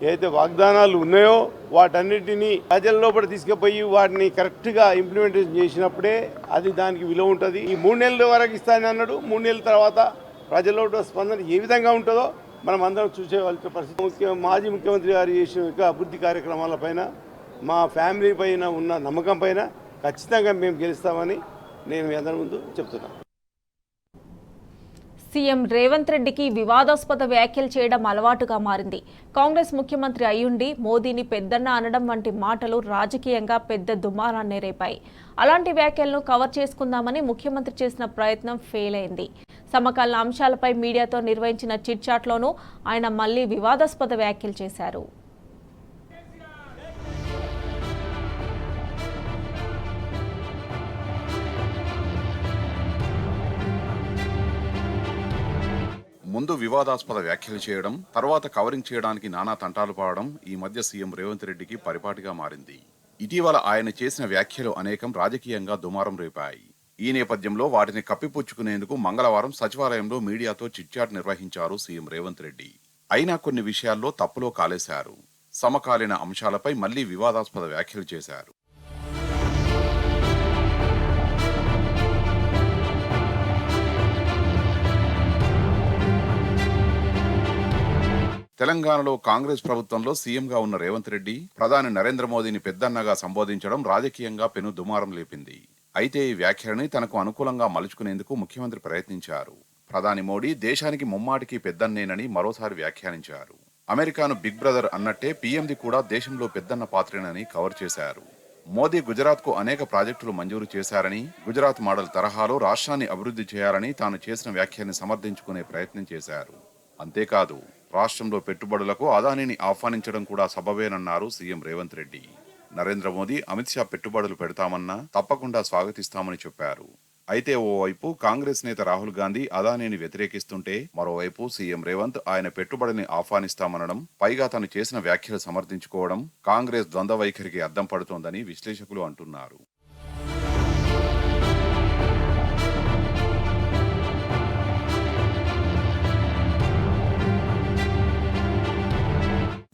ఏదైతే వాగ్దానాలు ఉన్నాయో వాటన్నిటినీ ప్రజల లోపల తీసుకుపోయి వాటిని కరెక్ట్గా ఇంప్లిమెంటేషన్ చేసినప్పుడే అది దానికి విలువ ఉంటుంది. ఈ 3 నెలల వరకు ఇస్తానని అన్నాడు. 3 నెలల తర్వాత ప్రజల స్పందన ఏ విధంగా ఉంటుందో మనం అందరం చూసేవాళ్ళ పరిస్థితి. మాజీ ముఖ్యమంత్రి గారు చేసిన అభివృద్ధి కార్యక్రమాలపైన మా ఫ్యామిలీ పైన ఉన్న నమ్మకం పైన ఖచ్చితంగా మేము గెలుస్తామని నేను మీ అందరి ముందు చెప్తున్నాను. సీఎం రేవంత్ రెడ్డికి వివాదాస్పద వ్యాఖ్యలు చేయడం అలవాటుగా మారింది. కాంగ్రెస్ ముఖ్యమంత్రి అయ్యుండి మోదీని పెద్దన్న అనడం వంటి మాటలు రాజకీయంగా పెద్ద దుమారాన్ని రేపాయి. అలాంటి వ్యాఖ్యలను కవర్ చేసుకుందామని ముఖ్యమంత్రి చేసిన ప్రయత్నం ఫెయిల్ అయింది. సమకాలీన అంశాలపై మీడియాతో నిర్వహించిన చిట్ చాట్లోనూ ఆయన మళ్లీ వివాదాస్పద వ్యాఖ్యలు చేశారు. ముందు వివాదాస్పద వ్యాఖ్యలు చేయడం, తర్వాత కవరింగ్ చేయడానికి నానా తంటాలు పడడం ఈ మధ్య సీఎం రేవంత్ రెడ్డికి పరిపాటిగా మారింది. ఇటీవల ఆయన చేసిన వ్యాఖ్యలు అనేకం రాజకీయంగా దుమారం రేపాయి. ఈ నేపథ్యంలో వాటిని కప్పిపుచ్చుకునేందుకు మంగళవారం సచివాలయంలో మీడియాతో చిట్చాట్ నిర్వహించారు సీఎం రేవంత్ రెడ్డి. అయినా కొన్ని విషయాల్లో తప్పులో కాలేశారు. సమకాలీన అంశాలపై మళ్లీ వివాదాస్పద వ్యాఖ్యలు చేశారు. తెలంగాణలో కాంగ్రెస్ ప్రభుత్వంలో సీఎంగా ఉన్న రేవంత్ రెడ్డి ప్రధాని నరేంద్ర మోదీని పెద్దన్నగా సంబోధించడం రాజకీయంగా పెను దుమారం లేపింది. అయితే ఈ వ్యాఖ్యలని తనకు అనుకూలంగా మలుచుకునేందుకు ముఖ్యమంత్రి ప్రయత్నించారు. ప్రధాని మోడీ దేశానికి ముమ్మాటికి పెద్దన్నేనని మరోసారి వ్యాఖ్యానించారు. అమెరికాను బిగ్ బ్రదర్ అన్నట్టే పీఎంది కూడా దేశంలో పెద్దన్న పాత్రేనని కవర్ చేశారు. మోదీ గుజరాత్కు అనేక ప్రాజెక్టులు మంజూరు చేశారని, గుజరాత్ మోడల్ తరహాలో రాష్ట్రాన్ని అభివృద్ధి చేయాలని తాను చేసిన వ్యాఖ్యల్ని సమర్థించుకునే ప్రయత్నం చేశారు. అంతేకాదు రాష్ట్రంలో పెట్టుబడులకు అదానీని ఆహ్వానించడం కూడా సబబేనన్నారు సీఎం రేవంత్ రెడ్డి. నరేంద్ర మోదీ, అమిత్ షా పెట్టుబడులు పెడతామన్నా తప్పకుండా స్వాగతిస్తామని చెప్పారు. అయితే ఓవైపు కాంగ్రెస్ నేత రాహుల్ గాంధీ అదానీని వ్యతిరేకిస్తుంటే, మరోవైపు సీఎం రేవంత్ ఆయన పెట్టుబడిని ఆహ్వానిస్తామనడం, పైగా తను చేసిన వ్యాఖ్యలు సమర్థించుకోవడం కాంగ్రెస్ ద్వంద్వ వైఖరికి అద్దం పడుతోందని విశ్లేషకులు అంటున్నారు.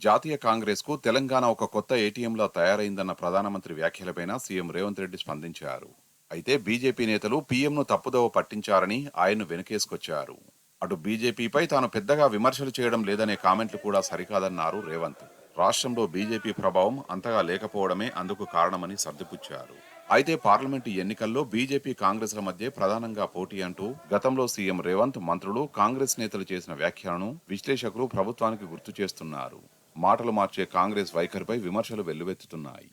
జాతీయ కాంగ్రెస్ కు తెలంగాణ ఒక కొత్త ఏటీఎంలా తయారైందన్న ప్రధానమంత్రి వ్యాఖ్యలపైన సీఎం రేవంత్ రెడ్డి స్పందించారు. అయితే బీజేపీ నేతలు పీఎంను తప్పుదోవ పట్టించారని ఆయన్ను వెనుకేసుకొచ్చారు. అటు బీజేపీపై తాను పెద్దగా విమర్శలు చేయడం లేదనే కామెంట్లు కూడా సరికాదన్నారు రేవంత్. రాష్ట్రంలో బీజేపీ ప్రభావం అంతగా లేకపోవడమే అందుకు కారణమని సర్దిపుచ్చారు. అయితే పార్లమెంటు ఎన్నికల్లో బీజేపీ కాంగ్రెస్ల మధ్య ప్రధానంగా పోటీ అంటూ గతంలో సీఎం రేవంత్, మంత్రులు, కాంగ్రెస్ నేతలు చేసిన వ్యాఖ్యలను విశ్లేషకులు ప్రభుత్వానికి గుర్తు చేస్తున్నారు. మాటలు మార్చే కాంగ్రెస్ వైఖరిపై విమర్శలు వెల్లువెత్తుతున్నాయి.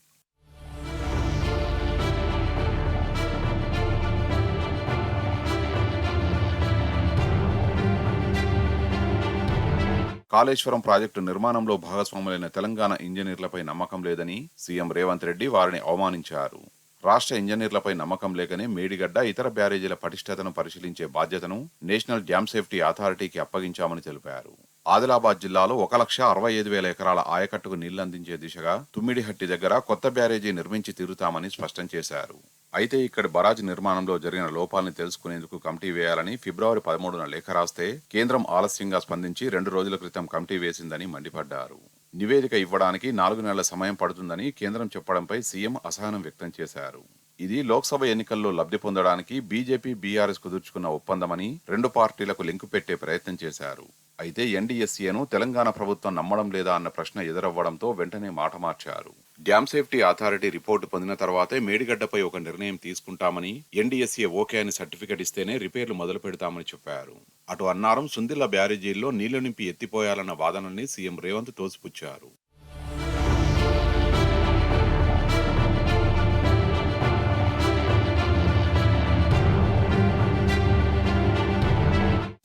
కాళేశ్వరం ప్రాజెక్టు నిర్మాణంలో భాగస్వాములైన తెలంగాణ ఇంజనీర్లపై నమ్మకం లేదని సీఎం రేవంత్ రెడ్డి వారిని అవమానించారు. రాష్ట్ర ఇంజనీర్లపై నమ్మకం లేకనే మేడిగడ్డ, ఇతర బ్యారేజీల పటిష్టతను పరిశీలించే బాధ్యతను నేషనల్ డ్యామ్ సేఫ్టీ అథారిటీకి అప్పగించామని తెలిపారు. ఆదిలాబాద్ జిల్లాలో 1,65,000 ఎకరాల ఆయకట్టుకు నీళ్లందించే దిశగా తుమ్మిడిహట్టి దగ్గర కొత్త బ్యారేజీ నిర్మించి తీరుతామని స్పష్టం చేశారు. అయితే ఇక్కడ బరాజ్ నిర్మాణంలో జరిగిన లోపాలను తెలుసుకునేందుకు కమిటీ వేయాలని ఫిబ్రవరి 13న లేఖ రాస్తే కేంద్రం ఆలస్యంగా స్పందించి 2 రోజుల క్రితం కమిటీ వేసిందని మండిపడ్డారు. నివేదిక ఇవ్వడానికి 4 నెలల సమయం పడుతుందని కేంద్రం చెప్పడంపై సీఎం అసహనం వ్యక్తం చేశారు. ఇది లోక్సభ ఎన్నికల్లో లబ్ధి పొందడానికి బీజేపీ, బీఆర్ఎస్ కుదుర్చుకున్న ఒప్పందమని 2 పార్టీలకు లింకు పెట్టే ప్రయత్నం చేశారు. అయితే ఎన్డీఎస్ఏను తెలంగాణ ప్రభుత్వం నమ్మడం లేదా అన్న ప్రశ్న ఎదురవ్వడంతో వెంటనే మాట మార్చారు. డ్యామ్ సేఫ్టీ అథారిటీ రిపోర్టు పొందిన తర్వాతే మేడిగడ్డపై ఒక నిర్ణయం తీసుకుంటామని, ఎన్డీఎస్ఏ ఓకే అని సర్టిఫికెట్ ఇస్తేనే రిపేర్లు మొదలు పెడతామని చెప్పారు. అటు అన్నారం, సుందిళ్ల బ్యారేజీల్లో నీళ్లు నింపి ఎత్తిపోయాలన్న వాదనల్ని సీఎం రేవంత్ తోసిపుచ్చారు.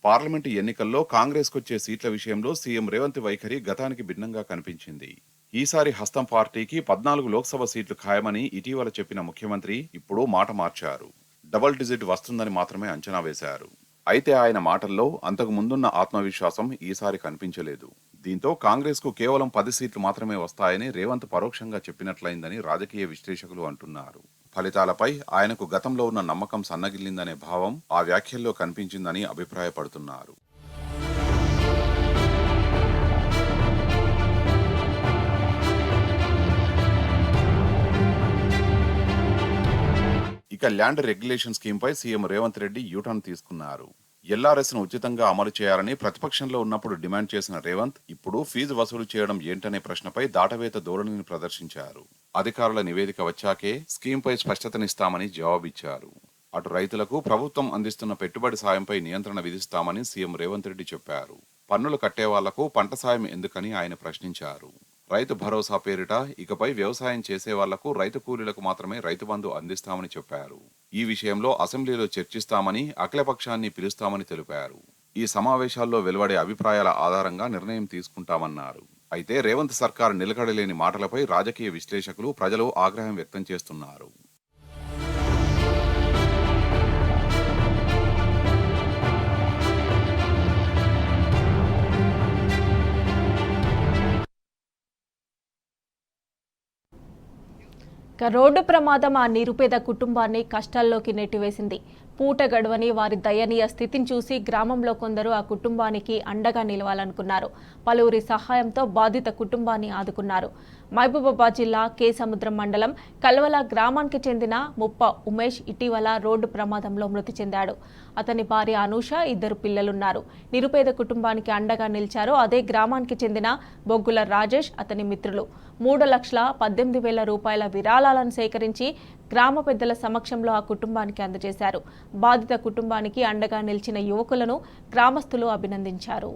పార్లమెంటు ఎన్నికల్లో కాంగ్రెస్ కొచ్చే సీట్ల విషయంలో సీఎం రేవంత్ వైఖరి గతానికి భిన్నంగా కనిపించింది. ఈసారి హస్తం పార్టీకి 14 లోక్సభ సీట్లు ఖాయమని ఇటీవల చెప్పిన ముఖ్యమంత్రి ఇప్పుడు మాట మార్చారు. డబుల్ డిజిట్ వస్తుందని మాత్రమే అంచనా వేశారు. అయితే ఆయన మాటల్లో అంతకు ముందున్న ఆత్మవిశ్వాసం ఈసారి కనిపించలేదు. దీంతో కాంగ్రెస్ కు కేవలం 10 సీట్లు మాత్రమే వస్తాయని రేవంత్ పరోక్షంగా చెప్పినట్లయిందని రాజకీయ విశ్లేషకులు అంటున్నారు. ఫలితాలపై ఆయనకు గతంలో ఉన్న నమ్మకం సన్నగిల్లిందనే భావం ఆ వ్యాఖ్యల్లో కనిపించిందని అభిప్రాయపడుతున్నారు. ఇక ల్యాండ్ రెగ్యులేషన్ స్కీమ్ పై సీఎం రేవంత్ రెడ్డి యూటర్న్ తీసుకున్నారు. ఎల్ఆర్ఎస్ ను ఉచితంగా అమలు చేయాలని ప్రతిపక్షంలో ఉన్నప్పుడు డిమాండ్ చేసిన రేవంత్ ఇప్పుడు ఫీజు వసూలు చేయడం ఏంటనే ప్రశ్నపై దాటవేత ధోరణిని ప్రదర్శించారు. అధికారుల నివేదిక వచ్చాకే స్కీమ్పై స్పష్టతనిస్తామని జవాబిచ్చారు. అటు రైతులకు ప్రభుత్వం అందిస్తున్న పెట్టుబడి సాయంపై నియంత్రణ విధిస్తామని సీఎం రేవంత్ రెడ్డి చెప్పారు. పన్నులు కట్టేవాళ్లకు పంట సాయం ఎందుకని ఆయన ప్రశ్నించారు. రైతు భరోసా పేరిట ఇకపై వ్యవసాయం చేసే వాళ్లకు, రైతు కూలీలకు మాత్రమే రైతు బంధు అందిస్తామని చెప్పారు. ఈ విషయంలో అసెంబ్లీలో చర్చిస్తామని, అఖిలపక్షాన్ని పిలుస్తామని తెలిపారు. ఈ సమావేశాల్లో వెలువడే అభిప్రాయాల ఆధారంగా నిర్ణయం తీసుకుంటామన్నారు. అయితే రేవంత్ సర్కార్ నిలకడలేని మాటలపై రాజకీయ విశ్లేషకులు, ప్రజలు ఆగ్రహం వ్యక్తం చేస్తున్నారు. రోడ్డు ప్రమాదం ఆ నిరుపేద కుటుంబాన్ని కష్టాల్లోకి నెట్టివేసింది. పూట గడవని వారి దయనీయ స్థితిని చూసి గ్రామంలో కొందరు ఆ కుటుంబానికి అండగా నిలవాలనుకున్నారు. పలువురి సహాయంతో బాధిత కుటుంబాన్ని ఆదుకున్నారు. మహబూబాబాద్ జిల్లా కే సముద్రం మండలం కల్వల గ్రామానికి చెందిన ముప్ప ఉమేష్ ఇటీవల రోడ్డు ప్రమాదంలో మృతి చెందాడు. అతని భార్య అనూష, 2 పిల్లలున్నారు. నిరుపేద కుటుంబానికి అండగా నిలిచారు. అదే గ్రామానికి చెందిన బొగ్గుల రాజేష్, అతని మిత్రులు 3,18,000 రూపాయల విరాళాలను సేకరించి గ్రామ పెద్దల సమక్షంలో ఆ కుటుంబానికి అందజేశారు. బాధిత కుటుంబానికి అండగా నిలిచిన యువకులను గ్రామస్తులు అభినందించారు.